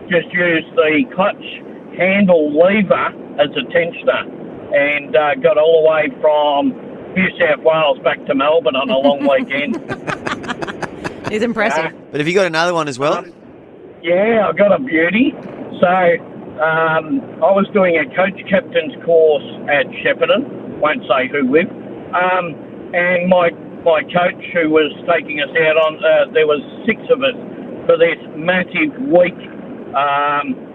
just use the clutch handle lever as a tensioner. And got all the way from New South Wales back to Melbourne on a long weekend. It's impressive. But have you got another one as well? Yeah, I got a beauty. So I was doing a coach captain's course at Shepparton, won't say who with, and my coach who was taking us out on, there was 6 of us for this massive week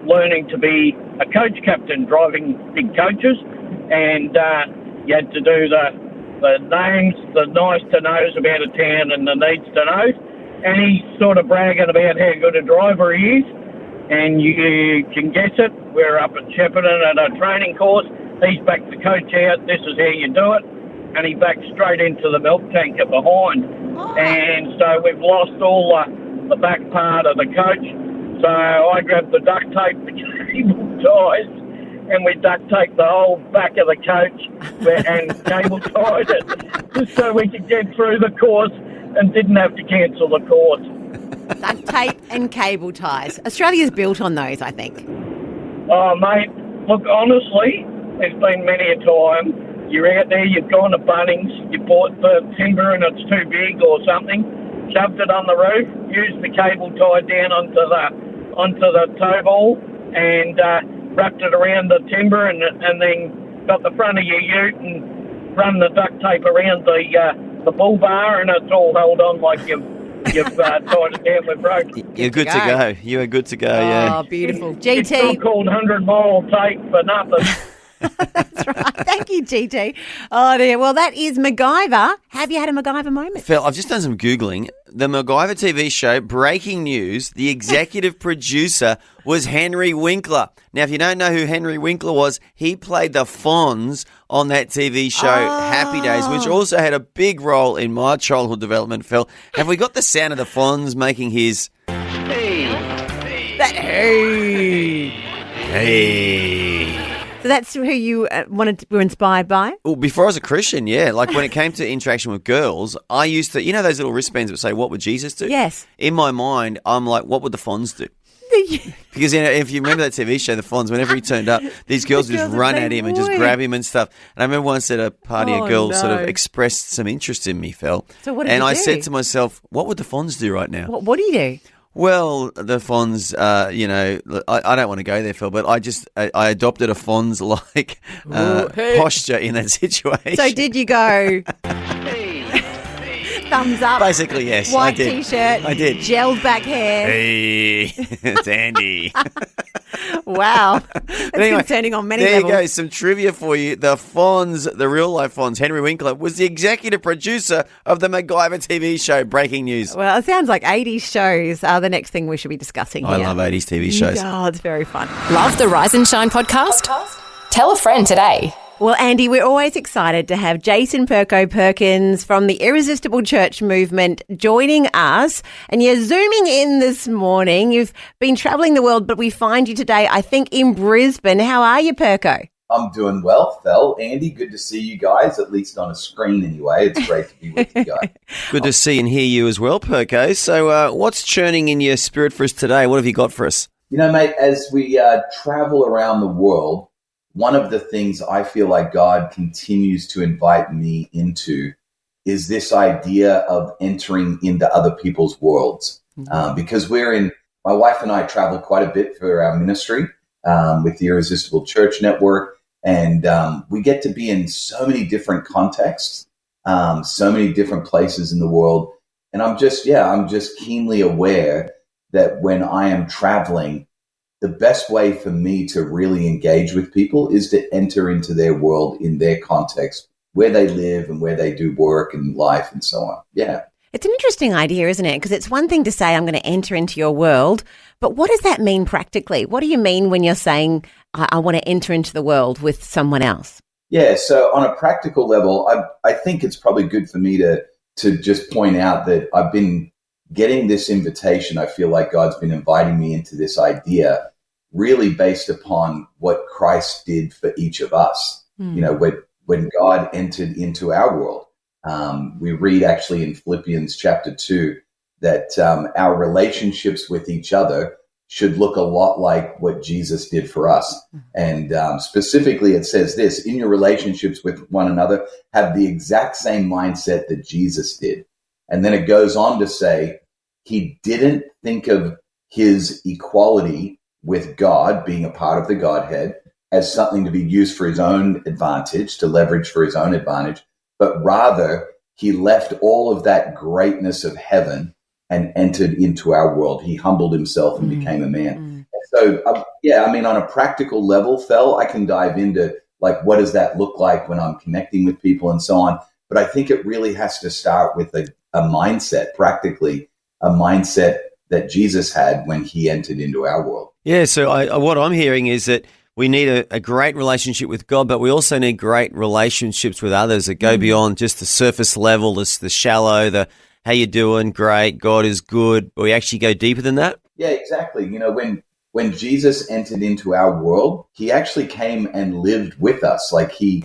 learning to be a coach captain, driving big coaches. And you had to do the names, the nice to knows about a town and the needs to knows. And he's sort of bragging about how good a driver he is. And you can guess it. We're up at Shepparton at a training course. He's backed the coach out. This is how you do it. And he backed straight into the milk tanker behind. And so we've lost all the back part of the coach. So I grabbed the duct tape, the cable ties, and we duct taped the whole back of the coach and cable tied it just so we could get through the course and didn't have to cancel the course. Duct tape and cable ties. Australia's built on those, I think. Oh, mate, look, honestly, there's been many a time you're out there, you've gone to Bunnings, you bought the timber and it's too big or something, shoved it on the roof, used the cable tie down onto the tow ball and wrapped it around the timber and then got the front of your ute and run the duct tape around the bull bar and it's all held on like you've tied it down with rope. You're good to go. You are good to go, yeah. Oh, beautiful. It's GT. still called 100-mile tape for nothing. That's right. Thank you, GT. Oh, dear. Well, that is MacGyver. Have you had a MacGyver moment? Phil, I've just done some Googling. The MacGyver TV show, breaking news, the executive producer was Henry Winkler. Now, if you don't know who Henry Winkler was, he played the Fonz on that TV show, Happy Days, which also had a big role in my childhood development, Phil. Have we got the sound of the Fonz making his... Hey. So that's who you were inspired by? Well, before I was a Christian, yeah. Like when it came to interaction with girls, I used to, those little wristbands that say, what would Jesus do? Yes. In my mind, I'm like, what would the Fonz do? Because if you remember that TV show, The Fonz, whenever he turned up, these girls would just run at him and just grab him and stuff. And I remember once at a party, a girl sort of expressed some interest in me, Phil. So what did and you I do? said to myself, what would the Fonz do right now? What do you do? Well, the Fonz, I don't want to go there, Phil, but I adopted a Fonz-like posture in that situation. So did you go... Thumbs up. Basically, yes. White I did. T-shirt. I did. Gelled back hair. Hey, it's Andy. Wow. That's concerning on many levels. There you go. Some trivia for you. The Fonz, the real-life Fonz, Henry Winkler, was the executive producer of the McGyver TV show. Breaking news. Well, it sounds like 80s shows are the next thing we should be discussing here. I love 80s TV shows. Oh, it's very fun. Love the Rise and Shine podcast? Tell a friend today. Well, Andy, we're always excited to have Jason Perko Perkins from the Irresistible Church Movement joining us. And you're zooming in this morning. You've been travelling the world, but we find you today, I think, in Brisbane. How are you, Perko? I'm doing well, Phil. Andy, good to see you guys, at least on a screen anyway. It's great to be with you guys. Good to see and hear you as well, Perko. So what's churning in your spirit for us today? What have you got for us? You know, mate, as we travel around the world, one of the things I feel like God continues to invite me into is this idea of entering into other people's worlds. Because my wife and I travel quite a bit for our ministry with the Irresistible Church Network. And we get to be in so many different contexts, so many different places in the world. And I'm just keenly aware that when I am traveling, the best way for me to really engage with people is to enter into their world in their context, where they live and where they do work and life and so on. Yeah. It's an interesting idea, isn't it? Because it's one thing to say, I'm going to enter into your world, but what does that mean practically? What do you mean when you're saying, I want to enter into the world with someone else? Yeah, so on a practical level, I think it's probably good for me to just point out that I've been getting this invitation. I feel like God's been inviting me into this idea really based upon what Christ did for each of us. You know, when God entered into our world. We read actually in Philippians chapter 2 that our relationships with each other should look a lot like what Jesus did for us. And specifically, it says this: in your relationships with one another, have the exact same mindset that Jesus did. And then it goes on to say, he didn't think of his equality with God, being a part of the Godhead, as something to be used for his own advantage, to leverage for his own advantage, but rather he left all of that greatness of heaven and entered into our world. He humbled himself and became a man. So, on a practical level, Fel, I can dive into like, what does that look like when I'm connecting with people and so on. But I think it really has to start with a mindset, practically a mindset that Jesus had when he entered into our world. Yeah, so what I'm hearing is that we need a great relationship with God, but we also need great relationships with others that go beyond just the surface level, the shallow, the how you doing, great, God is good. But we actually go deeper than that. Yeah, exactly. You know, when Jesus entered into our world, he actually came and lived with us. Like he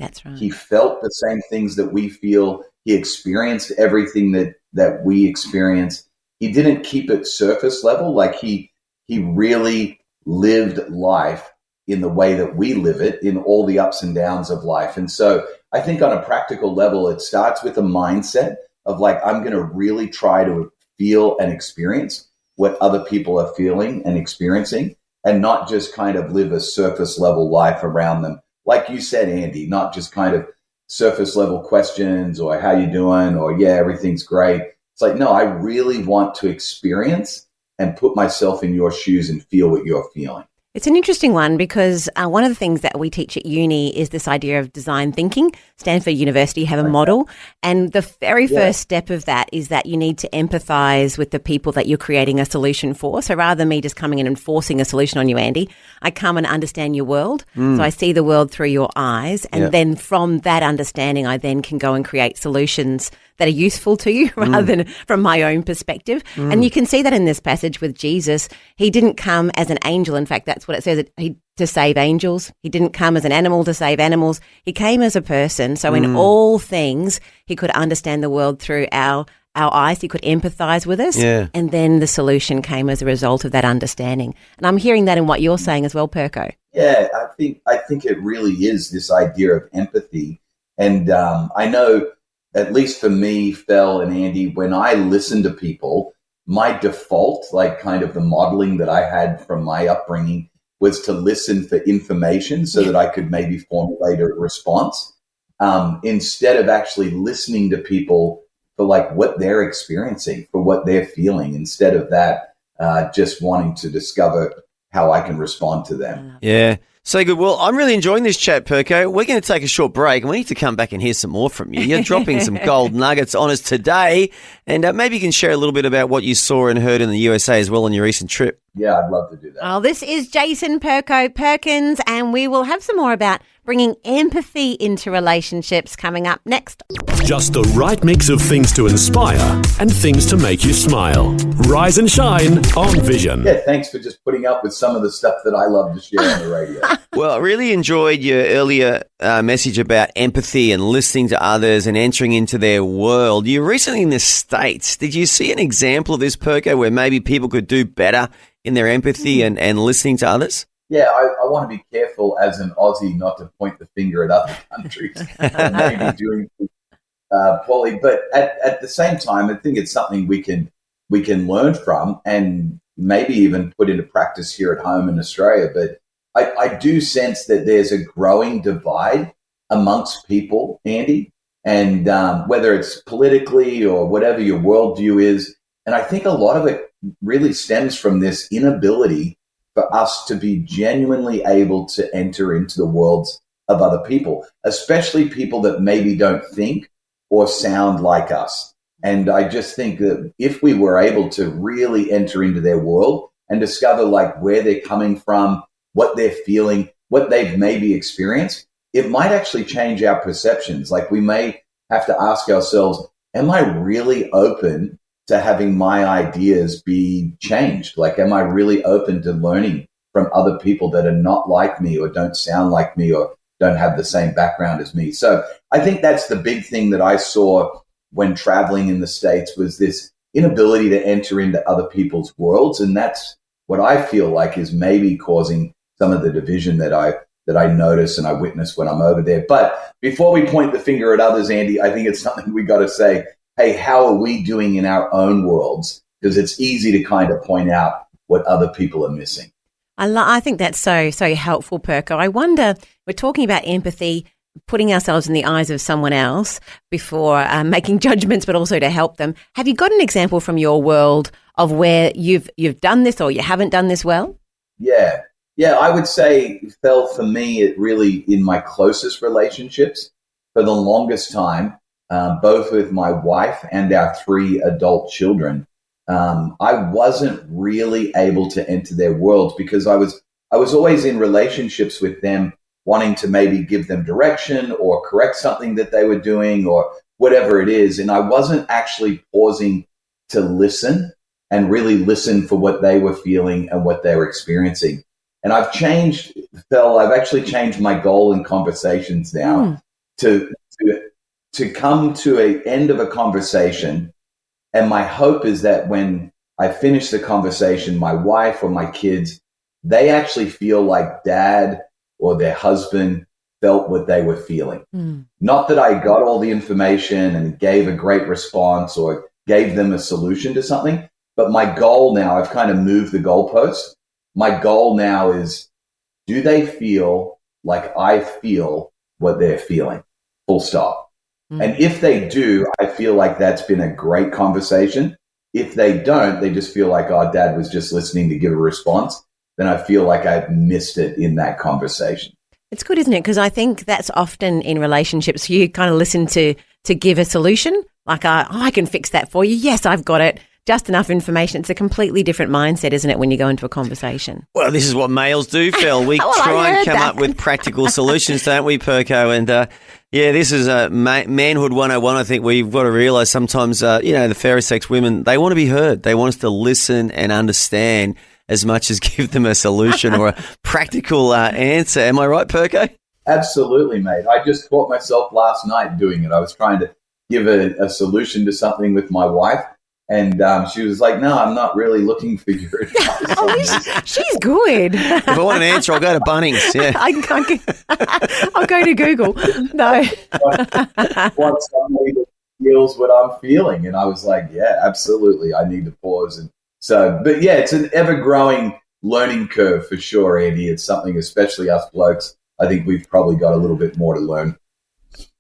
felt the same things that we feel. He experienced everything that we experience. He didn't keep it surface level. Like he really lived life in the way that we live it, in all the ups and downs of life. And so I think on a practical level, it starts with a mindset of like, I'm going to really try to feel and experience what other people are feeling and experiencing, and not just kind of live a surface level life around them. Like you said, Andy, not just kind of surface level questions or how you doing or yeah, everything's great. It's like, no, I really want to experience and put myself in your shoes and feel what you're feeling. It's an interesting one because one of the things that we teach at uni is this idea of design thinking. Stanford University have a model, and the very first step of that is that you need to empathize with the people that you're creating a solution for. So rather than me just coming in and forcing a solution on you, Andy, I come and understand your world. So I see the world through your eyes, and then from that understanding, I then can go and create solutions that are useful to you rather than from my own perspective. And you can see that in this passage with Jesus. He didn't come as an angel. In fact, that's what it says, to save angels. He didn't come as an animal to save animals. He came as a person. So in all things, he could understand the world through our eyes. He could empathize with us. Yeah. And then the solution came as a result of that understanding. And I'm hearing that in what you're saying as well, Perko. Yeah, I think it really is this idea of empathy. And I know, at least for me, Fel and Andy, when I listen to people, my default, like kind of the modeling that I had from my upbringing, was to listen for information so that I could maybe formulate a response, instead of actually listening to people for like what they're experiencing, for what they're feeling, instead of that, just wanting to discover how I can respond to them. Yeah. So good. Well, I'm really enjoying this chat, Perko. We're going to take a short break and we need to come back and hear some more from you. You're dropping some gold nuggets on us today. And maybe you can share a little bit about what you saw and heard in the USA as well on your recent trip. Yeah, I'd love to do that. Oh, this is Jason Perko Perkins, and we will have some more about bringing empathy into relationships coming up next. Just the right mix of things to inspire and things to make you smile. Rise and shine on Vision. Yeah, thanks for just putting up with some of the stuff that I love to share on the radio. Well, I really enjoyed your earlier message about empathy and listening to others and entering into their world. You're recently in the States. Did you see an example of this, Perko, where maybe people could do better in their empathy and listening to others? Yeah, I want to be careful as an Aussie not to point the finger at other countries and maybe doing poorly. But at the same time, I think it's something we can learn from and maybe even put into practice here at home in Australia. But I do sense that there's a growing divide amongst people, Andy, and whether it's politically or whatever your worldview is. And I think a lot of it really stems from this inability for us to be genuinely able to enter into the worlds of other people, especially people that maybe don't think or sound like us. And I just think that if we were able to really enter into their world and discover like where they're coming from, what they're feeling, what they've maybe experienced, it might actually change our perceptions. Like we may have to ask ourselves, am I really open to having my ideas be changed? Like, am I really open to learning from other people that are not like me or don't sound like me or don't have the same background as me? So I think that's the big thing that I saw when traveling in the States was this inability to enter into other people's worlds. And that's what I feel like is maybe causing some of the division that I notice and I witness when I'm over there. But before we point the finger at others, Andy, I think it's something we got to say, hey, how are we doing in our own worlds? Because it's easy to kind of point out what other people are missing. I think that's so helpful, Perko. I wonder, we're talking about empathy, putting ourselves in the eyes of someone else before making judgments, but also to help them. Have you got an example from your world of where you've done this or you haven't done this well? Yeah, I would say, Phil, for me, it really, in my closest relationships, for the longest time, both with my wife and our 3 adult children, I wasn't really able to enter their worlds because I was always in relationships with them, wanting to maybe give them direction or correct something that they were doing or whatever it is. And I wasn't actually pausing to listen and really listen for what they were feeling and what they were experiencing. And I've changed, Phil, I've actually changed my goal in conversations now to come to an end of a conversation. And my hope is that when I finish the conversation, my wife or my kids, they actually feel like dad or their husband felt what they were feeling. Not that I got all the information and gave a great response or gave them a solution to something, but my goal now, I've kind of moved the goalposts. My goal now is, do they feel like I feel what they're feeling? Full stop. And if they do, I feel like that's been a great conversation. If they don't, they just feel like, oh, dad was just listening to give a response, then I feel like I've missed it in that conversation. It's good, isn't it? Because I think that's often in relationships, you kind of listen to give a solution, like, I can fix that for you. Yes, I've got it. Just enough information. It's a completely different mindset, isn't it, when you go into a conversation? Well, this is what males do, Phil. We try and come up with practical solutions, don't we, Perko? And this is manhood 101. I think we've got to realise sometimes, the fairer sex women, they want to be heard. They want us to listen and understand as much as give them a solution or a practical answer. Am I right, Perko? Absolutely, mate. I just caught myself last night doing it. I was trying to give a solution to something with my wife. And she was like, no, I'm not really looking for your advice. She's good. If I want an answer, I'll go to Bunnings. Yeah, I'll go to Google. No. Want somebody to feels what I'm feeling. And I was like, yeah, absolutely. I need to pause. And so, but yeah, it's an ever-growing learning curve for sure, Andy. It's something, especially us blokes, I think we've probably got a little bit more to learn.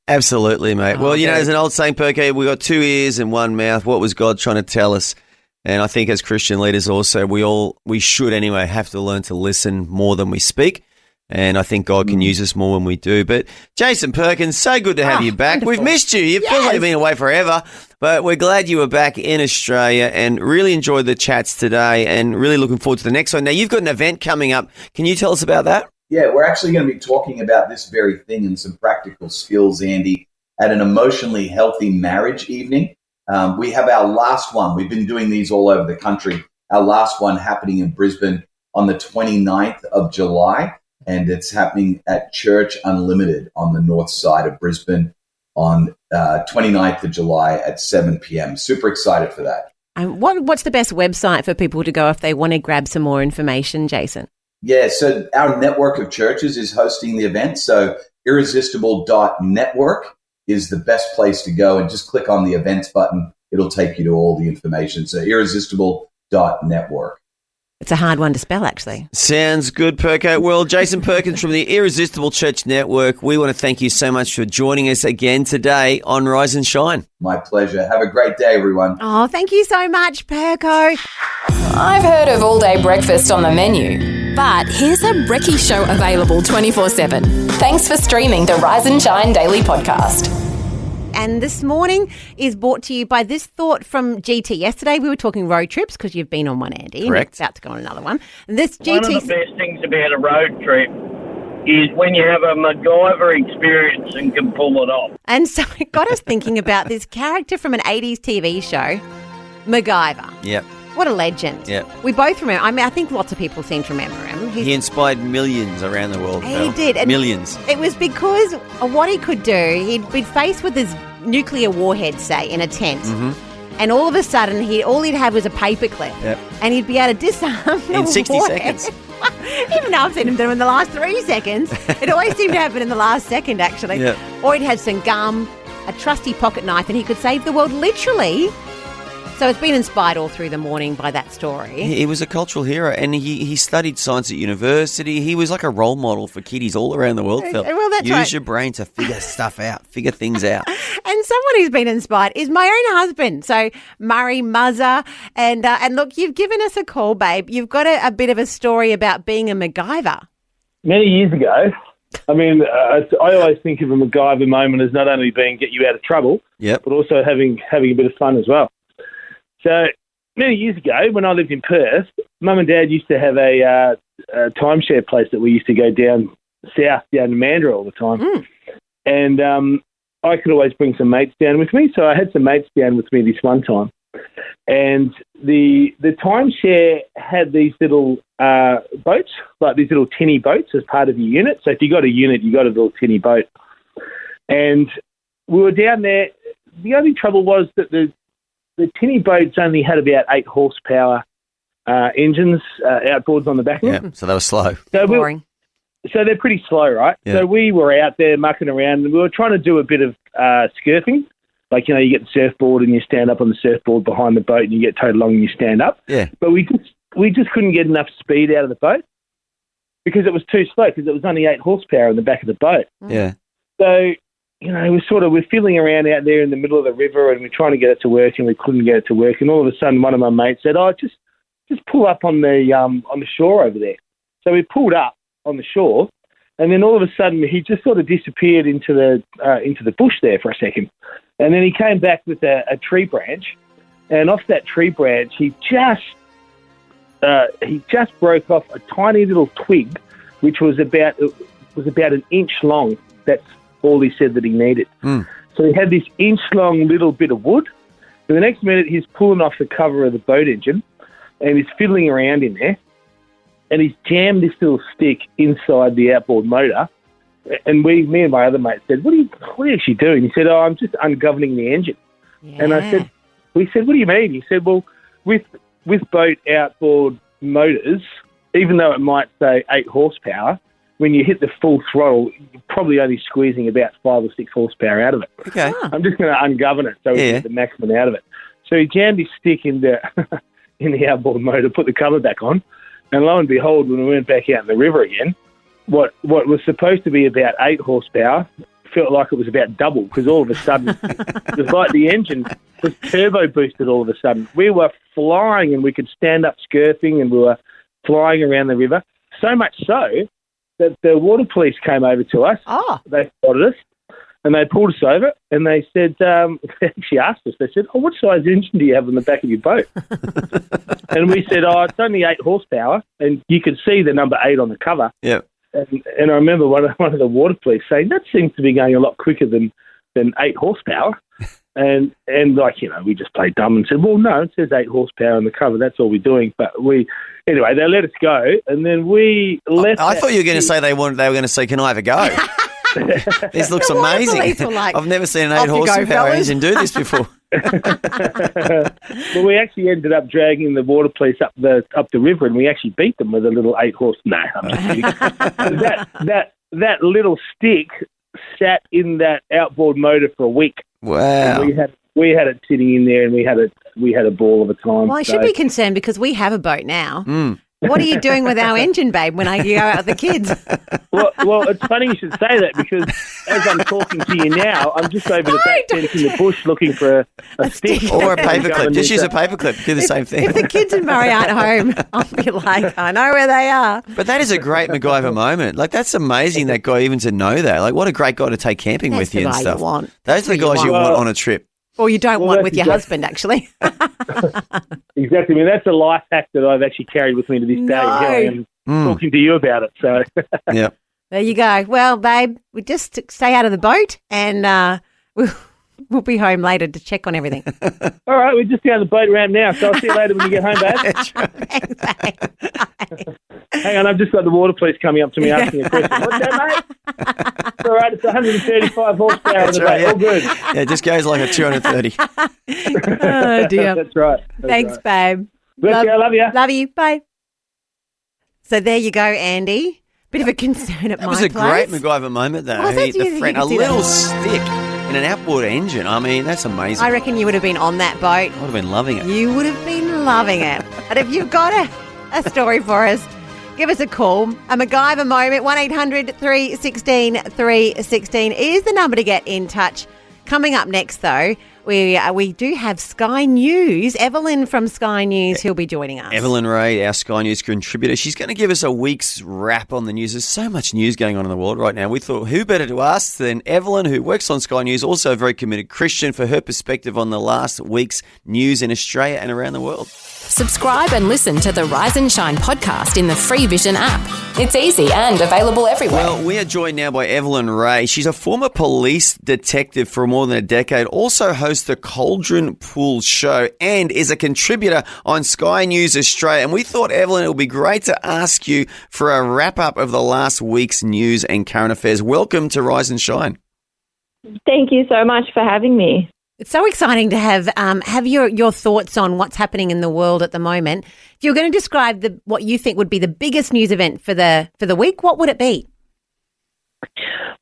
Absolutely, mate. Well, there's an old saying, Perky, we've got 2 ears and 1 mouth. What was God trying to tell us? And I think as Christian leaders also, we should anyway have to learn to listen more than we speak. And I think God can use us more when we do. But Jason Perkins, so good to have you back. Wonderful. We've missed you. You feel like you've been away forever, but we're glad you were back in Australia and really enjoyed the chats today and really looking forward to the next one. Now, you've got an event coming up. Can you tell us about that? Yeah, we're actually going to be talking about this very thing and some practical skills, Andy, at an emotionally healthy marriage evening. We have our last one. We've been doing these all over the country. Our last one happening in Brisbane on the 29th of July, and it's happening at Church Unlimited on the north side of Brisbane on 29th of July at 7 p.m. Super excited for that. What's the best website for people to go if they want to grab some more information, Jason? Yeah, so our network of churches is hosting the event. So irresistible.network is the best place to go, and just click on the events button. It'll take you to all the information. So irresistible.network. It's a hard one to spell, actually. Sounds good, Perko. Well, Jason Perkins from the Irresistible Church Network, we want to thank you so much for joining us again today on Rise and Shine. My pleasure. Have a great day, everyone. Oh, thank you so much, Perko. I've heard of all-day breakfast on the menu. But here's a brekkie show available 24/7. Thanks for streaming the Rise and Shine Daily Podcast. And this morning is brought to you by this thought from GT. Yesterday we were talking road trips because you've been on one, Andy. Correct. And you're about to go on another one. And this GT. One of the best things about a road trip is when you have a McGyver experience and can pull it off. And so it got us thinking about this character from an 80s TV show, McGyver. Yep. What a legend. Yep. We both remember. I mean, I think lots of people seem to remember him. He inspired millions around the world. He Val. did. And millions. It was because of what he could do. He'd been faced with his nuclear warhead, say, in a tent. Mm-hmm. And all of a sudden, all he'd have was a paperclip. Yep. And he'd be able to disarm the In 60 warhead. seconds. Even though I've seen him do it in the last 3 seconds. It always seemed to happen in the last second, actually. Yep. Or he'd have some gum, a trusty pocket knife, and he could save the world literally. So it's been inspired all through the morning by that story. He was a cultural hero, and he studied science at university. He was like a role model for kiddies all around the world, Phil. Well, that's Use right. your brain to figure stuff out, figure things out. And someone who's been inspired is my own husband. So Murray Muzzer. And look, you've given us a call, babe. You've got a bit of a story about being a McGyver. Many years ago, I mean, I always think of a McGyver moment as not only being get you out of trouble, Yep. but also having a bit of fun as well. So many years ago, when I lived in Perth, Mum and Dad used to have a timeshare place that we used to go down south, down to Mandurah all the time. And I could always bring some mates down with me. So I had some mates down with me this one time. And the timeshare had these little boats, like these little tinny boats as part of your unit. So if you got a unit, you got a little tinny boat. And we were down there. The only trouble was that the tinny boats only had about 8 horsepower engines, outboards on the back of them. Yeah, so they were slow. So Boring. So they're pretty slow, right? Yeah. So we were out there mucking around, and we were trying to do a bit of skirting. Like, you get the surfboard and you stand up on the surfboard behind the boat and you get towed along and you stand up. Yeah. But we just couldn't get enough speed out of the boat because it was too slow, because it was only 8 horsepower in the back of the boat. Yeah. So, we're fiddling around out there in the middle of the river, and we're trying to get it to work, and we couldn't get it to work. And all of a sudden, one of my mates said, "Oh, just pull up on the shore over there." So we pulled up on the shore, and then all of a sudden, he just sort of disappeared into the bush there for a second, and then he came back with a tree branch, and off that tree branch, he just broke off a tiny little twig, which was about an inch long. That's all he said that he needed. So he had this inch-long little bit of wood. And the next minute, he's pulling off the cover of the boat engine, and he's fiddling around in there, and he's jammed this little stick inside the outboard motor. And me and my other mate said, "What are you actually doing?" He said, "Oh, I'm just ungoverning the engine." Yeah. And we said, "What do you mean?" He said, "Well, with boat outboard motors, even though it might say 8 horsepower, when you hit the full throttle, you're probably only squeezing about 5 or 6 horsepower out of it. Okay. I'm just going to ungovern it so we can get the maximum out of it. So he jammed his stick in the outboard motor, put the cover back on, and lo and behold, when we went back out in the river again, what was supposed to be about 8 horsepower felt like it was about double, because all of a sudden, it was like the engine was turbo boosted all of a sudden. We were flying, and we could stand up scurfing, and we were flying around the river, so much so that the water police came over to us. Oh. They spotted us, and they pulled us over, and they said, they actually asked us, they said, what size engine do you have on the back of your boat? And we said, it's only 8 horsepower, and you could see the number 8 on the cover. Yeah. And I remember one of the water police saying, that seems to be going a lot quicker than 8 horsepower. And we just played dumb and said, well, no, it says 8 horsepower on the cover. That's all we're doing. But anyway, they let us go, and then we left. I thought you were going to say they were going to say, can I have a go? This looks amazing. Like, I've never seen an 8 horsepower engine do this before. Well, we actually ended up dragging the water police up the river, and we actually beat them with a little 8 horse. No, I'm just kidding. that little stick sat in that outboard motor for a week. Wow! And we had it sitting in there, and we had a ball of a time. Well, I should be concerned because we have a boat now. What are you doing with our engine, babe, when I go out with the kids? Well, it's funny you should say that, because as I'm talking to you now, I'm just over the back fence in the bush looking for a stick. Or a paperclip. Just use a paperclip. Do the same thing. If the kids in Murray aren't home, I'll be like, I know where they are. But that is a great McGyver moment. Like, that's amazing, that guy even to know that. Like, what a great guy to take camping with you and stuff. You want. Those are the guys you want on a trip. Or you don't want with your husband, actually. Exactly. I mean, that's a life hack that I've actually carried with me to this day. Here I am talking to you about it. So, yeah. There you go. Well, babe, we just stay out of the boat, and we'll be home later to check on everything. All right, we're just down the boat ramp now, so I'll see you later when you get home, babe. Thanks, babe. Hang on, I've just got the water police coming up to me asking a question. What's that, mate? It's all right, it's 135 horsepower in the boat. Yeah. All good. Yeah, it just goes like a 230. Oh, dear. That's right. Thanks, babe. Love you. Love you. Bye. So there you go, Andy. Bit of a concern at my place. That was a great McGyver moment, though. Was it? A little stick in an outboard engine. I mean, that's amazing. I reckon you would have been on that boat. I would have been loving it. You would have been loving it. And if you've got a story for us, give us a call. A McGyver moment, 1800 316 316 is the number to get in touch. Coming up next, though, we do have Sky News. Evelyn from Sky News, who'll be joining us. Evelyn Ray, our Sky News contributor. She's going to give us a week's wrap on the news. There's so much news going on in the world right now. We thought, who better to ask than Evelyn, who works on Sky News, also a very committed Christian, for her perspective on the last week's news in Australia and around the world. Subscribe and listen to the Rise and Shine podcast in the free Vision app. It's easy and available everywhere. Well, we are joined now by Evelyn Ray. She's a former police detective for more than a decade, also hosts the Cauldron Pool Show, and is a contributor on Sky News Australia. And we thought, Evelyn, it would be great to ask you for a wrap-up of the last week's news and current affairs. Welcome to Rise and Shine. Thank you so much for having me. It's so exciting to have your thoughts on what's happening in the world at the moment. If you're going to describe what you think would be the biggest news event for the week, what would it be?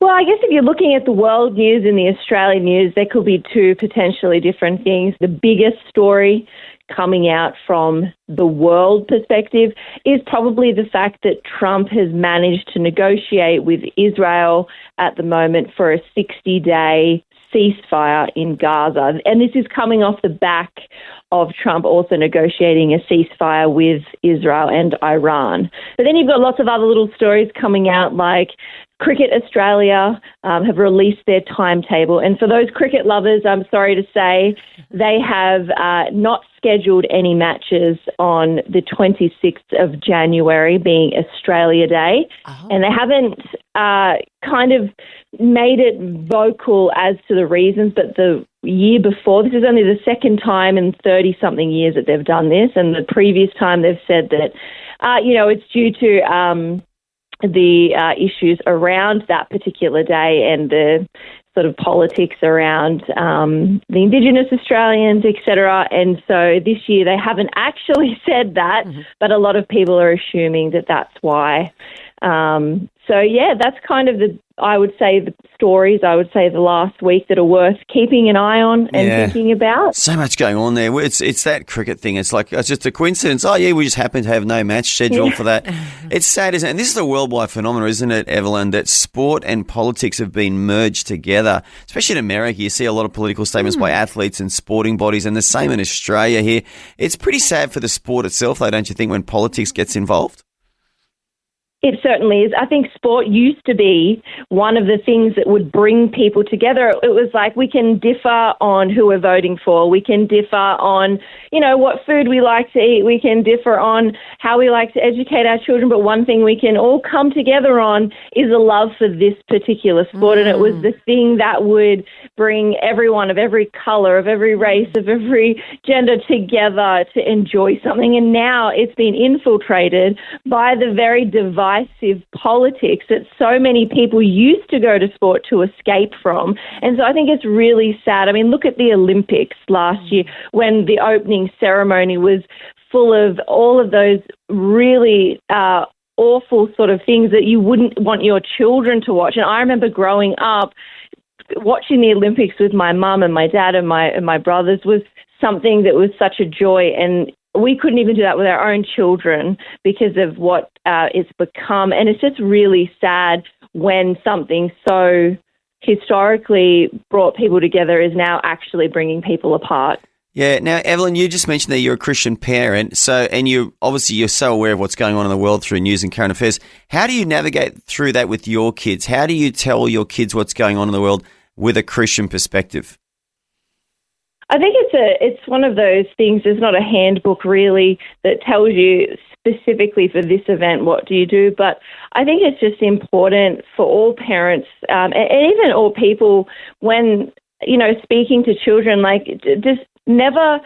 Well, I guess if you're looking at the world news and the Australian news, there could be two potentially different things. The biggest story coming out from the world perspective is probably the fact that Trump has managed to negotiate with Israel at the moment for a 60-day ceasefire in Gaza. And this is coming off the back of Trump also negotiating a ceasefire with Israel and Iran. But then you've got lots of other little stories coming out, like Cricket Australia have released their timetable. And for those cricket lovers, I'm sorry to say, they have not scheduled any matches on the 26th of January, being Australia Day. Oh. And they haven't kind of made it vocal as to the reasons, but the year before, this is only the second time in 30-something years that they've done this, and the previous time they've said that, it's due to the issues around that particular day and the sort of politics around the Indigenous Australians, etc. And so this year they haven't actually said that, but a lot of people are assuming that that's why. That's kind of the stories, I would say the last week that are worth keeping an eye on and thinking about. So much going on there. It's that cricket thing. It's like, it's just a coincidence. Oh, yeah, we just happen to have no match scheduled for that. It's sad, isn't it? And this is a worldwide phenomenon, isn't it, Evelyn, that sport and politics have been merged together. Especially in America, you see a lot of political statements by athletes and sporting bodies, and the same in Australia here. It's pretty sad for the sport itself, though, don't you think, when politics gets involved? It certainly is. I think sport used to be one of the things that would bring people together. It was like we can differ on who we're voting for. We can differ on, what food we like to eat. We can differ on how we like to educate our children. But one thing we can all come together on is a love for this particular sport. And it was the thing that would bring everyone of every colour, of every race, of every gender together to enjoy something. And now it's been infiltrated by the very divisive politics that so many people used to go to sport to escape from. And so I think it's really sad. I mean, look at the Olympics last year when the opening ceremony was full of all of those really awful sort of things that you wouldn't want your children to watch. And I remember growing up watching the Olympics with my mum and my dad and my brothers was something that was such a joy, and we couldn't even do that with our own children because of what it's become. And it's just really sad when something so historically brought people together is now actually bringing people apart. Yeah. Now, Evelyn, you just mentioned that you're a Christian parent, and you're so aware of what's going on in the world through news and current affairs. How do you navigate through that with your kids? How do you tell your kids what's going on in the world with a Christian perspective? I think it's one of those things. There's not a handbook really that tells you specifically for this event what do you do, but I think it's just important for all parents and even all people when speaking to children, like just never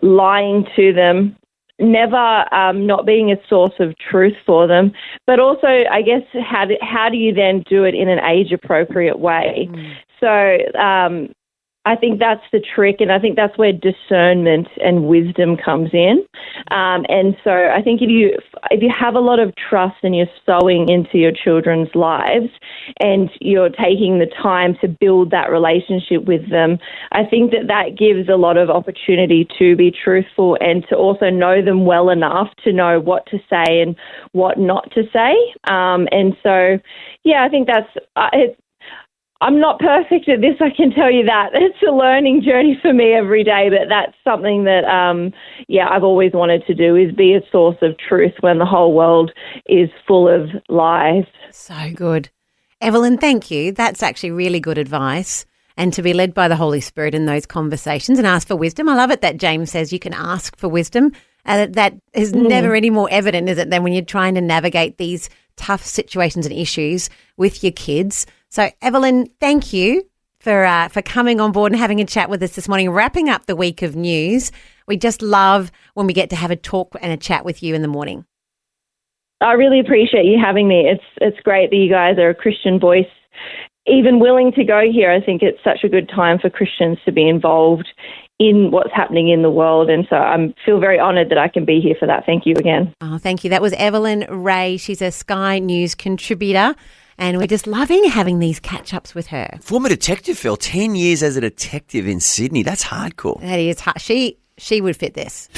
lying to them, never not being a source of truth for them, but also I guess how do you then do it in an age appropriate way? So I think that's the trick, and I think that's where discernment and wisdom comes in. And so I think if you have a lot of trust and you're sowing into your children's lives and you're taking the time to build that relationship with them, I think that gives a lot of opportunity to be truthful and to also know them well enough to know what to say and what not to say. And so, I think that's I'm not perfect at this, I can tell you that. It's a learning journey for me every day, but that's something that, I've always wanted to do, is be a source of truth when the whole world is full of lies. So good. Evelyn, thank you. That's actually really good advice. And to be led by the Holy Spirit in those conversations and ask for wisdom. I love it that James says you can ask for wisdom. That is never any more evident, is it, than when you're trying to navigate these tough situations and issues with your kids. So, Evelyn, thank you for coming on board and having a chat with us this morning, wrapping up the week of news. We just love when we get to have a talk and a chat with you in the morning. I really appreciate you having me. It's great that you guys are a Christian voice, even willing to go here. I think it's such a good time for Christians to be involved in what's happening in the world. And so I feel very honoured that I can be here for that. Thank you again. Oh, thank you. That was Evelyn Ray. She's a Sky News contributor. And we're just loving having these catch-ups with her. Former detective, Phil. 10 years as a detective in Sydney. That's hardcore. That is hard. She would fit this.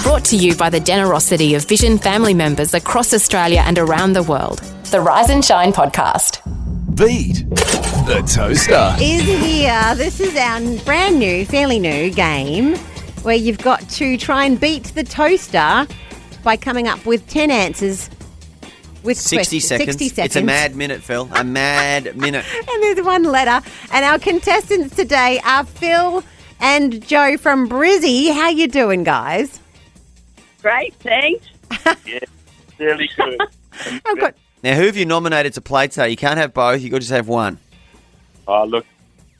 Brought to you by the generosity of Vision family members across Australia and around the world. The Rise and Shine podcast. Beat the Toaster Is here. This is our brand new, fairly new game where you've got to try and beat the toaster by coming up with 10 answers with 60 seconds. 60 seconds. It's a mad minute, Phil. A mad minute. And there's one letter. And our contestants today are Phil and Joe from Brizzy. How you doing, guys? Great, thanks. Yeah, really good. Now, who have you nominated to play today? You can't have both. You've got to just have one. Oh, look,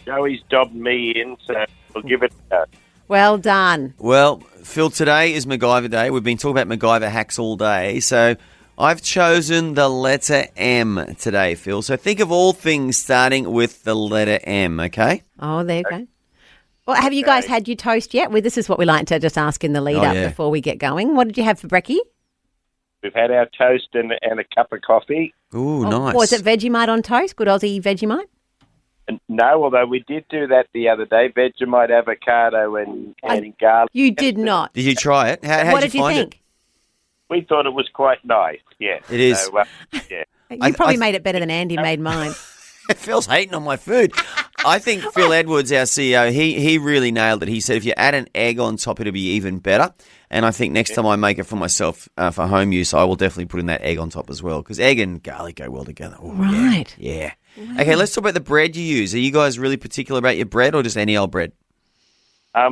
Joey's dobbed me in, so we'll give it a go. Well done. Well, Phil, today is McGyver Day. We've been talking about McGyver hacks all day, so I've chosen the letter M today, Phil. So think of all things starting with the letter M, okay? Oh, there you go. Well, have you guys had your toast yet? Well, this is what we like to just ask in the lead-up before we get going. What did you have for brekkie? We've had our toast and a cup of coffee. Ooh, nice. Was it Vegemite on toast? Good Aussie Vegemite? And no, although we did do that the other day, Vegemite, avocado, and garlic. You did not. Did you try it? How'd What did you find think? it? We thought it was quite nice, yes. It is. So, yeah. You probably made it better than Andy made mine. Phil's hating on my food. I think Phil Edwards, our CEO, he really nailed it. He said if you add an egg on top, it'll be even better. And I think next time I make it for myself for home use, I will definitely put in that egg on top as well, because egg and garlic go well together. Ooh, Right. Yeah. Okay, let's talk about the bread you use. Are you guys really particular about your bread or just any old bread?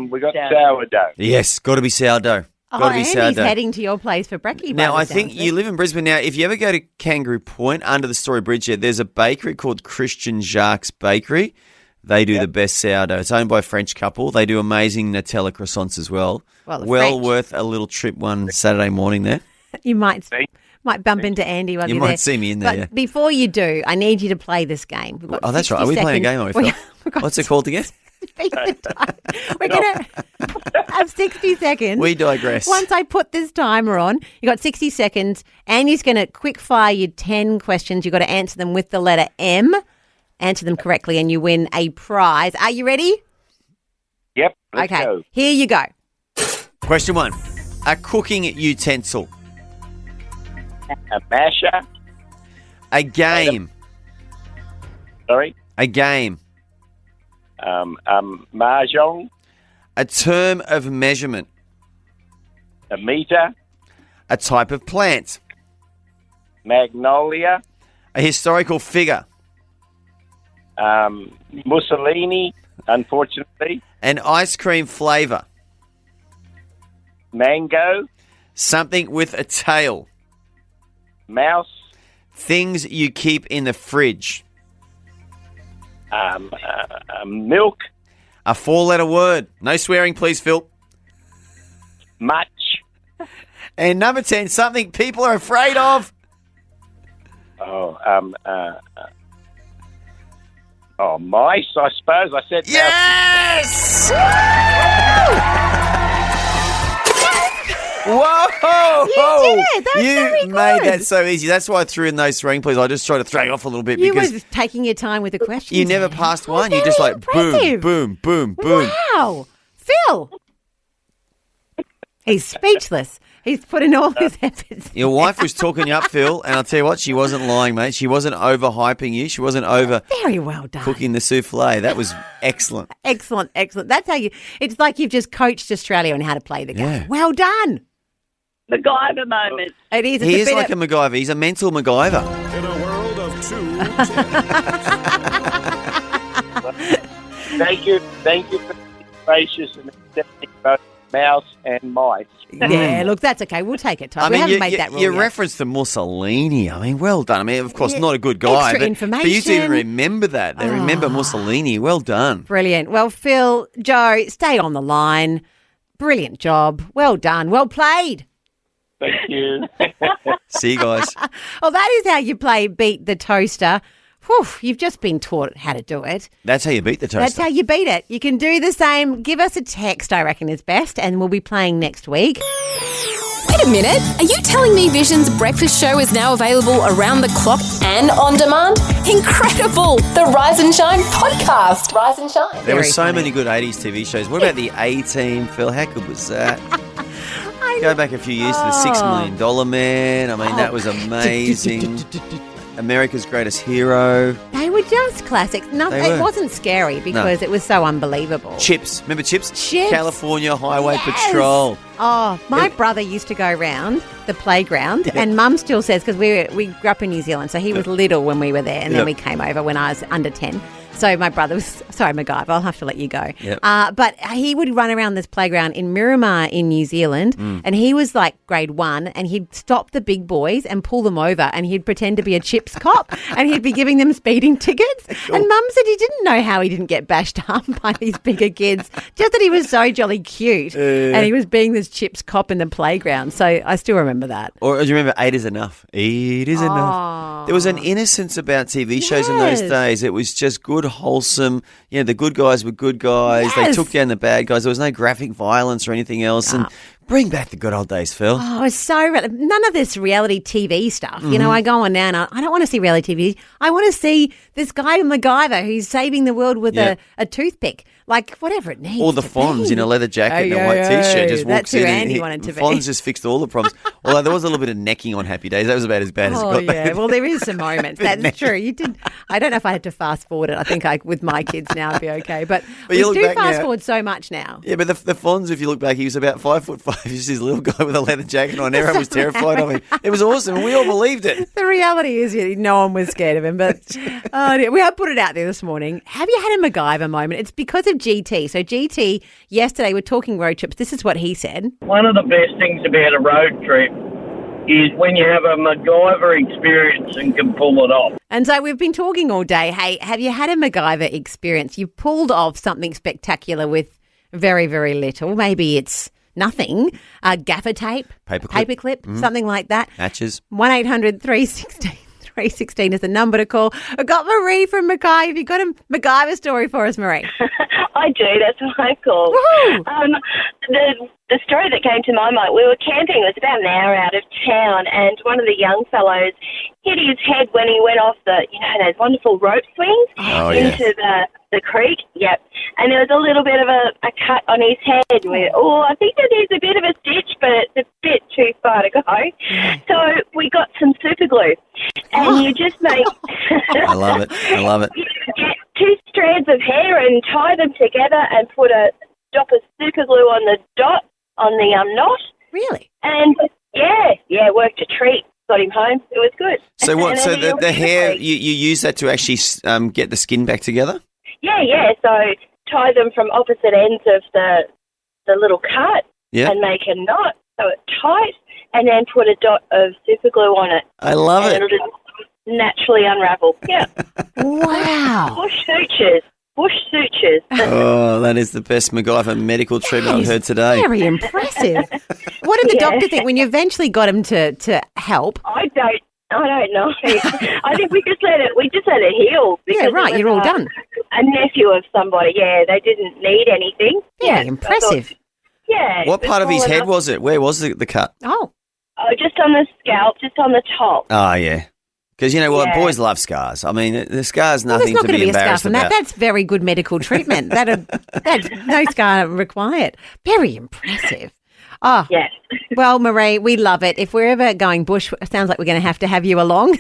We got sourdough. Yes, got to be sourdough. Got to be Andy's sourdough. heading to your place for brekkie. Now, I think you live in Brisbane now. If you ever go to Kangaroo Point under the Story Bridge there's a bakery called Christian Jacques Bakery. They do the best sourdough. It's owned by a French couple. They do amazing Nutella croissants as well. Well, Well worth a little trip one Saturday morning there. You might bump into Andy while You you're might there. see me in there, But yeah. before you do, I need you to play this game. We've got Oh, that's right. 60 Are we playing a game, seconds. are we, Phil? What's it called again? We're going to have 60 seconds. We digress. Once I put this timer on, you got 60 seconds. Andy's going to quick fire you 10 questions. You've got to answer them with the letter M. Answer them correctly and you win a prize. Are you ready? Yep. Let's Okay. go. Here you go. Question 1. A cooking utensil. A masher. A game. Sorry. A game. Mahjong. A term of measurement. A meter. A type of plant. Magnolia. A historical figure. Mussolini, unfortunately. An ice cream flavour. Mango. Something with a tail. Mouse. Things you keep in the fridge. Milk. A 4-letter word. No swearing, please, Phil. Much. And number 10, something people are afraid of. Mice, I suppose. I said yes! Whoa! You did it. That's you very made good. that so easy. That's why I threw in those swearing please. I just tried to throw you off a little bit You because were taking your time with the questions. you never man. passed Oh, one. You very just like impressive. boom, boom, boom, boom. Wow. Phil. He's speechless. He's put in all his efforts. Your wife was talking you up, Phil, and I'll tell you what, she wasn't lying, mate. She wasn't overhyping you. She wasn't over Very well done. cooking the souffle. That was excellent. Excellent, excellent. That's how it's like you've just coached Australia on how to play the game. Yeah. Well done. McGyver moment. It is. It's He a is bit like a McGyver. He's a mental McGyver. In a world of two. Thank you for being gracious and accepting both mouse and mice. Yeah, look, that's okay. We'll take it, Todd. We haven't made that rule your yet. reference to Mussolini, I mean, well done. I mean, of course, not a good guy, extra but for you to even information. remember that, they remember Mussolini, well done. Brilliant. Well, Phil, Joe, stay on the line. Brilliant job. Well done. Well played. Thank you. See you guys. Well, that is how you play Beat the Toaster. Whew, you've just been taught how to do it. That's how you beat the toaster. That's how you beat it. You can do the same. Give us a text, I reckon is best, and we'll be playing next week. Wait a minute. Are you telling me Vision's breakfast show is now available around the clock And on demand, Incredible! the Rise and Shine podcast. Rise and Shine. There were Very so funny. many good 80s TV shows. What about the A-Team, Phil? How good was that? Go back a few years to the $6 Million Man. I mean, that was amazing. America's Greatest Hero. They were just classics. No, They it were. wasn't scary because it was so unbelievable. Chips. Remember Chips? Chips. California Highway Yes. Patrol. Oh, my brother used to go around the playground, and Mum still says, because we grew up in New Zealand, so he was little when we were there, and then we came over when I was under 10. So my brother was, sorry, McGyver, I'll have to let you go. Yep. But he would run around this playground in Miramar in New Zealand, and he was like grade 1, and he'd stop the big boys and pull them over, and he'd pretend to be a chips cop, and he'd be giving them speeding tickets. And Mum said he didn't know how he didn't get bashed up by these bigger kids, just that he was so jolly cute, and he was being this chips cop in the playground. So I still remember that. Or do you remember 8 is Enough? 8 is enough. There was an innocence about TV shows in those Yes. days. It was just good, wholesome. You know, the good guys were good guys. They Yes. took down the bad guys. There was no graphic violence or anything else. And Bring back the good old days, Phil. Oh, it's so none of this reality TV stuff. You know, I go on now and I don't want to see reality TV. I want to see this guy McGyver who's saving the world with a toothpick. Like, whatever it needs. Or the to Fonz be. in a leather jacket and a white T-shirt just That's walks who in. Andy wanted to be. Fonz just fixed all the problems. Although there was a little bit of necking on Happy Days. That was about as bad as it Oh, got. yeah. Well, there is some moments. That's true. You did. I don't know if I had to fast forward it. I think with my kids now I'd be okay. But we you look do back fast now- forward so much now. Yeah, but the Fonz, if you look back, he was about 5'5". He's this little guy with a leather jacket on. Everyone was terrified of him. It was awesome, and we all believed it. The reality is no one was scared of him. But we have put it out there this morning. Have you had a McGyver moment? It's because of GT. So GT, yesterday, we're talking road trips. This is what he said. One of the best things about a road trip is when you have a McGyver experience and can pull it off. And so we've been talking all day. Hey, have you had a McGyver experience? You've pulled off something spectacular with very, very little. Maybe it's nothing. Gaffer tape, paperclip, something like that. Matches. 1-800-316. 316 is the number to call. I got Marie from Mackay. Have you got a McGyver story for us, Marie? I do. That's why I called. The story that came to my mind, we were camping. It was about an hour out of town, and one of the young fellows hit his head when he went off those wonderful rope swings into the creek. Yep. And there was a little bit of a cut on his head. I think that there's a bit of a stitch, but it's a bit too far to go. So we got some super glue, and you just make... I love it. I love it. You get 2 strands of hair and tie them together and put a dot of super glue on the dot on the knot. Really? And yeah, worked a treat. Got him home. It was good. So what? And So then the hair, you use that to actually get the skin back together? Yeah. So tie them from opposite ends of the little cut and make a knot so it's tight, and then put a dot of super glue on it. I love it. And it'll just naturally unravel. Yeah. Wow. Bush sutures. Oh, that is the best McGyver medical treatment I've heard today. Very impressive. What did the doctor think when you eventually got him to help? I don't know. I think we just let it heal. Yeah, right. You're all done. A nephew of somebody. Yeah, they didn't need anything. Yeah, impressive. What part of his head was it? Where was the cut? Oh, just on the scalp, just on the top. Oh, yeah. Because you know what? Yeah. Boys love scars. I mean, the scar's well, nothing there's not to going to be be a scar embarrassed from about. that. That's very good medical treatment. That's no scar required. Very impressive. Oh, yes. Well, Marie, we love it. If we're ever going bush, it sounds like we're going to have you along.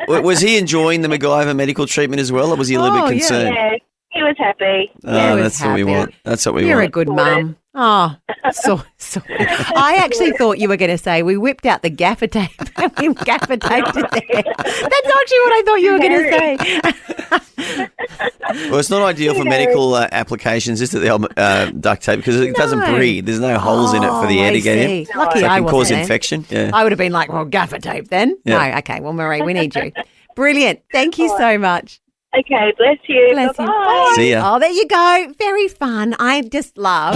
Was he enjoying the McGyver medical treatment as well, or was he a little bit concerned? Yeah, he was happy. Oh, that's what we want. That's what we want. You're a good mum. Oh, so I actually thought you were going to say we whipped out the gaffer tape and we gaffer taped it there. That's actually what I thought you were going to say. Well, it's not ideal for medical applications, just the old duct tape, because it doesn't breathe. There's no holes in it for the air to get in. Lucky so it I can wasn't cause there. infection. Yeah. I would have been like, well, gaffer tape then. Yeah. No, okay. Well, Marie, we need you. Brilliant. Thank you so much. Okay, bless you. Bless you. Bye-bye. See ya. Oh, there you go. Very fun. I just love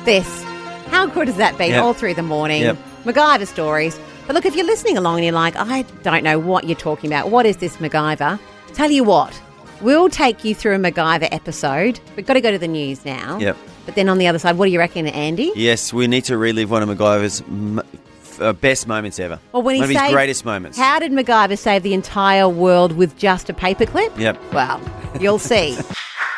this. How good has that been? Yep. All through the morning. Yep. McGyver stories. But look, if you're listening along and you're like, I don't know what you're talking about. What is this McGyver? Tell you what, we'll take you through a McGyver episode. We've got to go to the news now. Yep. But then on the other side, what do you reckon, Andy? Yes, we need to relive one of McGyver's best moments ever. Or when he one of his saved- greatest moments. How did McGyver save the entire world with just a paperclip? Yep. Well, you'll see.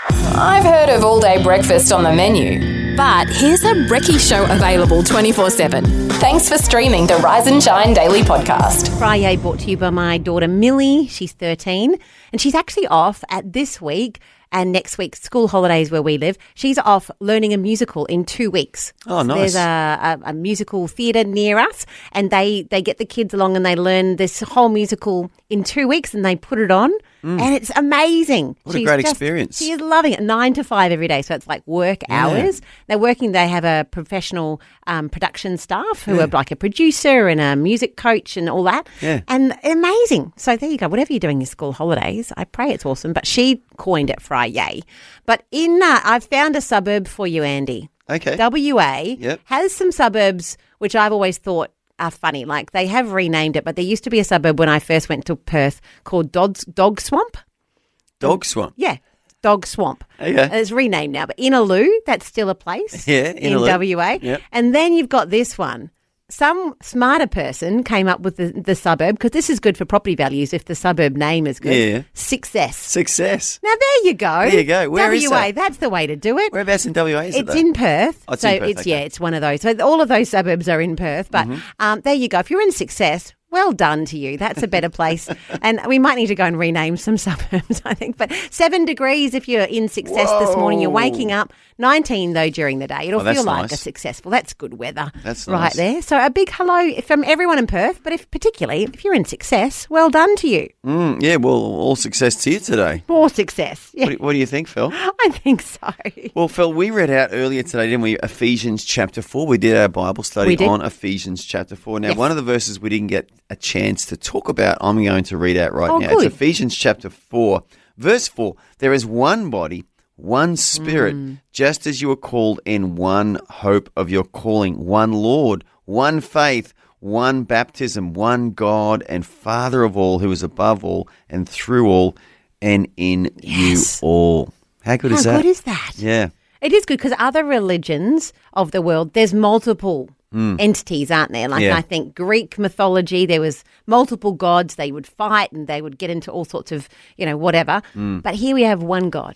I've heard of all-day breakfast on the menu. But here's a Brekkie show available 24/7. Thanks for streaming the Rise and Shine Daily Podcast. Friday brought to you by my daughter Millie. She's 13 and she's actually off at this week and next week's school holidays where we live. She's off learning a musical in 2 weeks. Oh, nice. There's a musical theatre near us and they get the kids along and they learn this whole musical in 2 weeks and they put it on and it's amazing. What a great experience. She is loving it. 9 to 5 every day. So it's like work hours. They have a professional production staff who are like a producer and a music coach and all that. Yeah. And amazing. So there you go. Whatever you're doing in school holidays, I pray it's awesome. But she coined it Friday. But I've found a suburb for you, Andy. Okay. WA has some suburbs which I've always thought are funny. Like they have renamed it, but there used to be a suburb when I first went to Perth called Dog Swamp. Dog Swamp? Yeah. Dog Swamp. Okay. It's renamed now, but Inaloo, that's still a place in WA. Yep. And then you've got this one. Some smarter person came up with the suburb, because this is good for property values if the suburb name is good. Yeah. Success. Now, there you go. There you go. Where is WA, that? that's the way to do it. Whereabouts in WA is it, It's though? in Perth. Oh, it's so in Perth, it's okay. yeah, it's one of those. So all of those suburbs are in Perth. But there you go. If you're in Success, well done to you. That's a better place. And we might need to go and rename some suburbs, I think. But 7 degrees if you're in Success this morning. You're waking up. 19, though, during the day. It'll feel like a successful. That's good weather. That's right nice. there. So a big hello from everyone in Perth. But particularly if you're in Success, well done to you. Yeah, well, all success to you today. More success. Yeah. What do you think, Phil? I think so. Well, Phil, we read out earlier today, didn't we, Ephesians chapter 4. We did our Bible study on Ephesians chapter 4. Now, Yes. one of the verses we didn't get a chance to talk about, I'm going to read out right now. Good. It's Ephesians chapter 4, verse 4. There is one body, one spirit, just as you were called in one hope of your calling, one Lord, one faith, one baptism, one God and Father of all, who is above all and through all and in you all. How good is that? How good is that? Yeah. It is good because other religions of the world, there's multiple entities, aren't there? Like I think Greek mythology, there was multiple gods. They would fight and they would get into all sorts of, whatever. But here we have one God.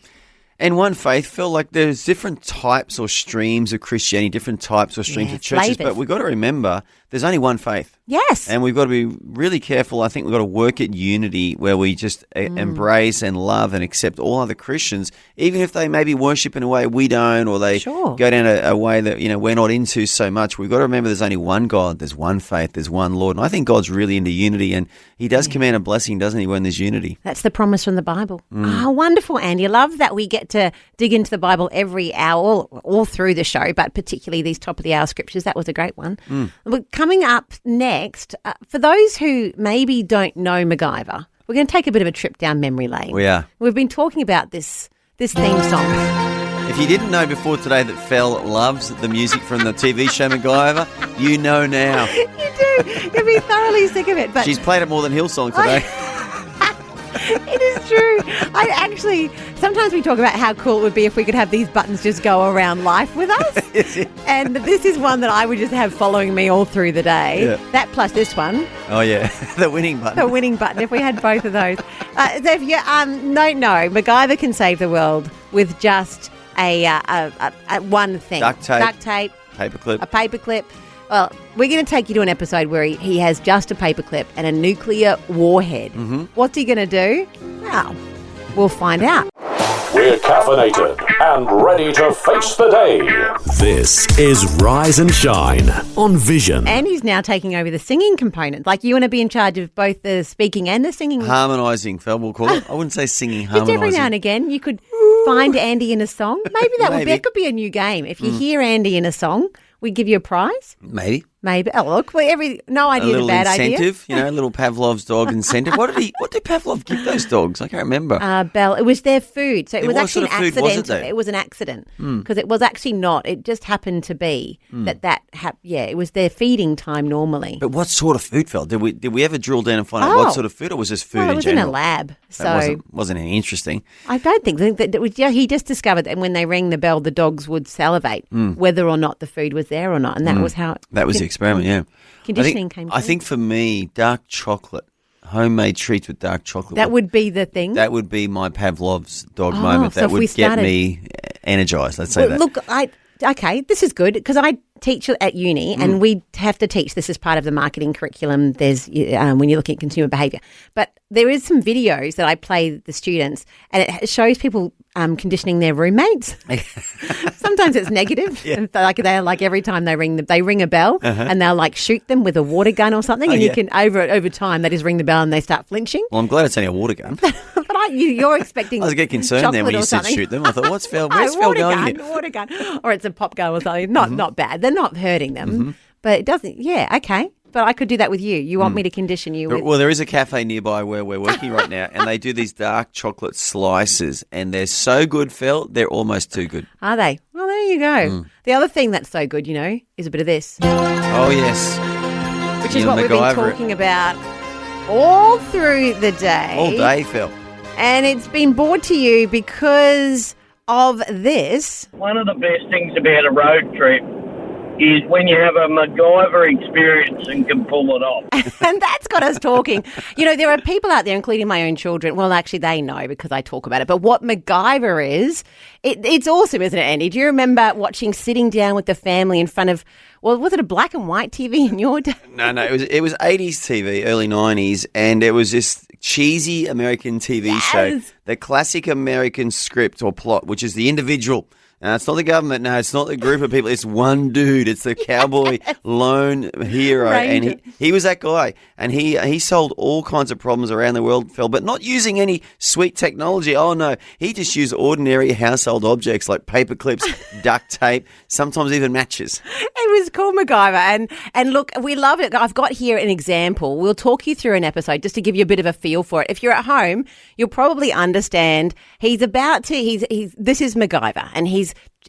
And one faith, Phil, like there's different types or streams of Christianity, different types or streams of churches, flavours. but we've got to remember there's only one faith. Yes. And we've got to be really careful. I think we've got to work at unity where we just embrace and love and accept all other Christians, even if they maybe worship in a way we don't, or they go down a way that, we're not into so much. We've got to remember there's only one God, there's one faith, there's one Lord. And I think God's really into unity, and he does command a blessing, doesn't he, when there's unity? That's the promise from the Bible. Oh, wonderful, Andy. I love that we get to dig into the Bible every hour, all through the show, but particularly these top of the hour scriptures. That was a great one. But coming up next, for those who maybe don't know McGyver, we're going to take a bit of a trip down memory lane. We are. We've been talking about this theme song. If you didn't know before today that Phil loves the music from the TV show McGyver, you know now. You do. You'll be thoroughly sick of it. But She's played it more than Hillsong today. it is true. Sometimes we talk about how cool it would be if we could have these buttons just go around life with us. And this is one that I would just have following me all through the day. Yeah. That plus this one. Oh, yeah. The winning button. The winning button, if we had both of those. So if you don't know, McGyver can save the world with just a one thing. Duct tape. Paperclip. Paperclip. A paperclip. Well, we're going to take you to an episode where he has just a paperclip and a nuclear warhead. What's he going to do? Well, we'll find out. We're caffeinated and ready to face the day. This is Rise and Shine on Vision. And he's now taking over the singing component. Like, you want to be in charge of both the speaking and the singing. Harmonising, Phil, we'll call it. I wouldn't say singing, Just harmonising. every now and again, you could find Andy in a song. Maybe that could be a new game. If you hear Andy in a song, we give you a prize. Maybe. Oh, look, no idea is a bad idea. A little incentive, a little Pavlov's dog incentive. What did Pavlov give those dogs? I can't remember. Belle, it was their food. So it was what actually sort of an food was accident. it, though? It was an accident because it was actually not. It just happened to be it was their feeding time normally. But what sort of food, Phil? Did we ever drill down and find out what sort of food, or was this food Well, it in was general? in a lab, so That wasn't any interesting. I don't think that he just discovered that when they rang the bell, the dogs would salivate, whether or not the food was there or not, and that was how That was the experiment. Yeah. conditioning came. I think for me, dark chocolate, homemade treats with dark chocolate. That would be the thing. That would be my Pavlov's dog moment. so That if we would get started- me energised. Let's say that. Look, okay, this is good because I teach at uni and we have to teach this as part of the marketing curriculum. There's when you're looking at consumer behaviour. But there is some videos that I play the students and it shows people conditioning their roommates. Sometimes it's negative. Yeah. Like they're like every time they ring a bell and they'll like shoot them with a water gun or something and you can over time they just ring the bell and they start flinching. Well, I'm glad it's only a water gun. But you're expecting I was getting concerned then when you said shoot them. I thought, what's Phil? Where's Phil going here? Water gun. Or it's a pop gun or something. Not bad. They're not hurting them. But it doesn't, okay. But I could do that with you. You want me to condition you with... Well, there is a cafe nearby where we're working right now, and they do these dark chocolate slices, and they're so good, Phil, they're almost too good. Are they? Well, there you go. The other thing that's so good, is a bit of this. Oh, yes. Which is what we've been talking about all through the day. All day, Phil. And it's been brought to you because of this. One of the best things about a road trip is when you have a McGyver experience and can pull it off. And that's got us talking. You know, there are people out there, including my own children. Well, actually, they know because I talk about it. But what McGyver is, it's awesome, isn't it, Andy? Do you remember sitting down with the family in front of, well, was it a black and white TV in your day? No, it was 80s TV, early 90s, and it was this cheesy American TV show. The classic American script or plot, which is the individual. It's not the government. No, it's not the group of people. It's one dude. It's the cowboy lone hero. Ranger. And he was that guy. And he solved all kinds of problems around the world, Phil, but not using any sweet technology. Oh, no. He just used ordinary household objects like paper clips, duct tape, sometimes even matches. It was called McGyver. And look, we love it. I've got here an example. We'll talk you through an episode just to give you a bit of a feel for it. If you're at home, you'll probably understand this is McGyver, and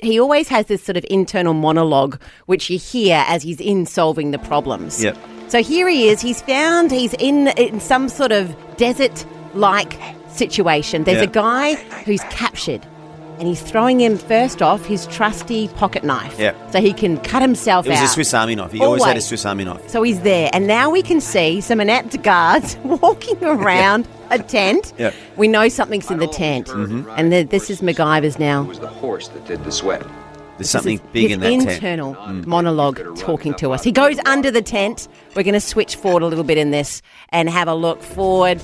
he always has this sort of internal monologue which you hear as he's in solving the problems. Yep. So here he is. He's in some sort of desert-like situation. There's a guy who's captured, and he's throwing him, first off, his trusty pocket knife so he can cut himself out. It was a Swiss Army knife. He always had a Swiss Army knife. So he's there. And now we can see some inept guards walking around a tent. Yep. We know something's in the tent. Mm-hmm. And this is McGyver's now. It was the horse that did the sweat. There's something big in that tent. Internal monologue talking to us. He goes under the tent. We're going to switch forward a little bit in this and have a look forward.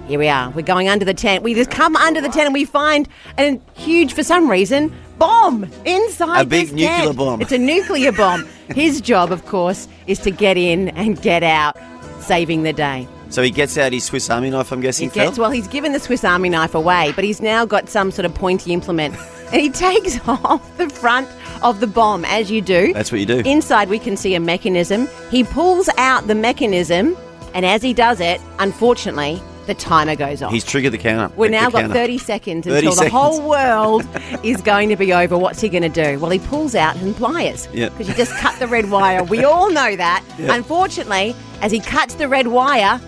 Here we are. We're going under the tent. We just come under the tent and we find a huge, for some reason, bomb inside a big this nuclear tent. bomb. It's a nuclear bomb. His job, of course, is to get in and get out, saving the day. So he gets out his Swiss Army knife, I'm guessing, Phil? He's given the Swiss Army knife away, but he's now got some sort of pointy implement. And he takes off the front of the bomb, as you do. That's what you do. Inside, we can see a mechanism. He pulls out the mechanism, and as he does it, unfortunately, the timer goes off. He's triggered the counter. We've now got 30 seconds until the whole world is going to be over. What's he going to do? Well, he pulls out some pliers because you just cut the red wire. We all know that. Yep. Unfortunately, as he cuts the red wire,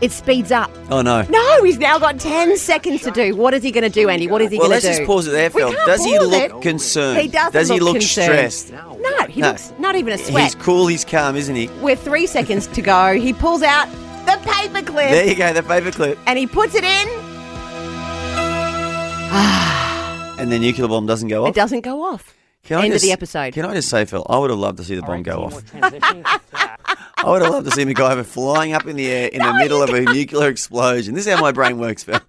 it speeds up. Oh, no. No, he's now got 10 seconds to do. What is he going to do, Andy? What is he going to do? Well, let's just pause it there, Phil. Does he look concerned? He doesn't Does he look concerned. stressed? No, he looks not even a sweat. He's cool, he's calm, isn't he? We're 3 seconds to go. He pulls out the paperclip. There you go, the paperclip. And he puts it in. And the nuclear bomb doesn't go off? It doesn't go off. End of the episode. Can I just say, Phil, I would have loved to see the bomb go off. I would have loved to see McGyver flying up in the air in the middle of a nuclear explosion. This is how my brain works, Phil.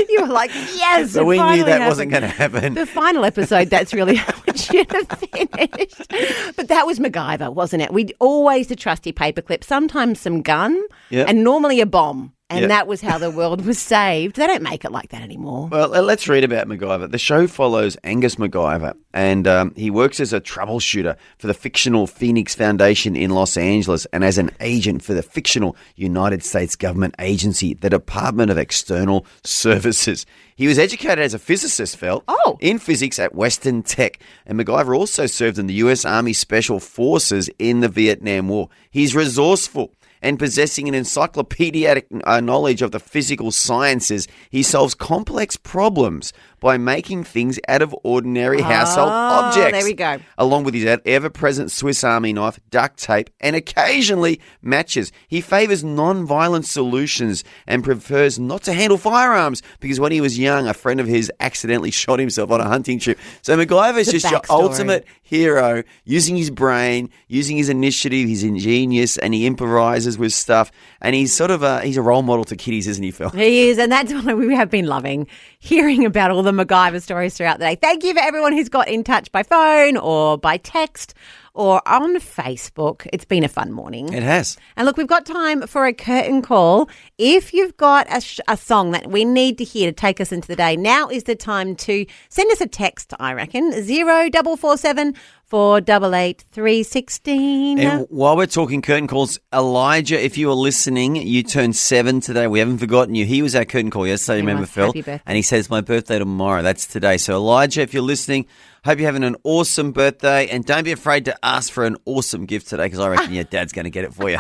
You were like, yes. So we knew that wasn't going to happen. The final episode, that's really how it should have finished. But that was McGyver, wasn't it? We'd always the trusty paperclip, sometimes some gun, and normally a bomb. And that was how the world was saved. They don't make it like that anymore. Well, let's read about McGyver. The show follows Angus McGyver, and he works as a troubleshooter for the fictional Phoenix Foundation in Los Angeles and as an agent for the fictional United States government agency, the Department of External Services. He was educated as a physicist, Phil, in physics at Western Tech. And McGyver also served in the U.S. Army Special Forces in the Vietnam War. He's resourceful. And possessing an encyclopedic knowledge of the physical sciences, he solves complex problems by making things out of ordinary household objects. There we go. Along with his ever-present Swiss Army knife, duct tape, and occasionally matches. He favours non-violent solutions and prefers not to handle firearms because when he was young, a friend of his accidentally shot himself on a hunting trip. So McGyver is just your ultimate hero, using his brain, using his initiative. He's ingenious and he improvises with stuff. And he's sort of he's a role model to kiddies, isn't he, Phil? He is, and that's why we have been loving hearing about all the McGyver stories throughout the day. Thank you for everyone who's got in touch by phone or by text or on Facebook. It's been a fun morning. It has. And look, we've got time for a curtain call. If you've got a song that we need to hear to take us into the day, now is the time to send us a text, I reckon, 0447 488 316. And while we're talking curtain calls, Elijah, if you are listening, you turned 7 today. We haven't forgotten you. He was our curtain call yesterday, remember, Phil? Happy birthday. And he says, my birthday tomorrow. That's today. So Elijah, if you're listening, hope you're having an awesome birthday. And don't be afraid to ask for an awesome gift today because I reckon your dad's going to get it for you.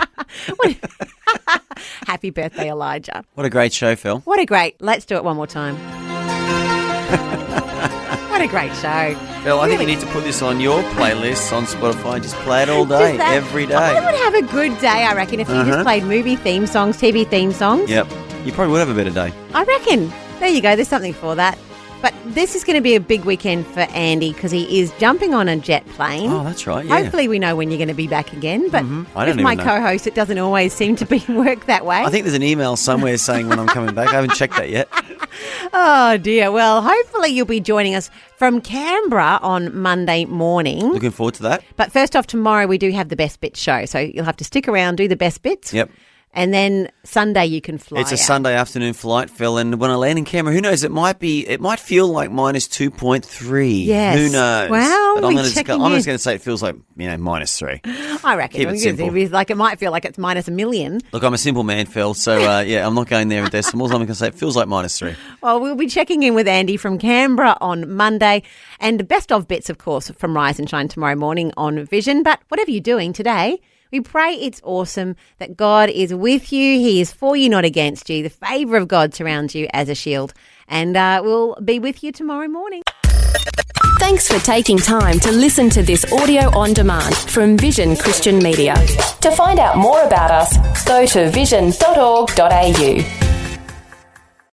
Happy birthday, Elijah. What a great show, Phil. What a great... Let's do it one more time. What a great show. Phil, I think you need to put this on your playlists on Spotify. Just play it all day, every day. I would have a good day, I reckon, if you just played movie theme songs, TV theme songs. Yep. You probably would have a better day. I reckon. There you go. There's something for that. But this is going to be a big weekend for Andy because he is jumping on a jet plane. Oh, that's right, yeah. Hopefully we know when you're going to be back again. But I don't with my even know. co-host, it doesn't always seem to be work that way. I think there's an email somewhere saying when I'm coming back. I haven't checked that yet. Oh, dear. Well, hopefully you'll be joining us from Canberra on Monday morning. Looking forward to that. But first off, tomorrow we do have the Best Bits show. So you'll have to stick around, do the Best Bits. Yep. And then Sunday you can fly It's a out. Sunday afternoon flight, Phil, and when I land in Canberra, who knows? It might feel like minus 2.3. Yes. Who knows? Well, but I'm we're just checking going in. to say it feels like minus 3. I reckon. Keep it simple. It might feel like it's minus a million. Look, I'm a simple man, Phil, so I'm not going there in decimals. I'm going to say it feels like minus 3. Well, we'll be checking in with Andy from Canberra on Monday, and best of bits, of course, from Rise and Shine tomorrow morning on Vision. But whatever you're doing today, we pray it's awesome, that God is with you. He is for you, not against you. The favour of God surrounds you as a shield. And we'll be with you tomorrow morning. Thanks for taking time to listen to this audio on demand from Vision Christian Media. To find out more about us, go to vision.org.au.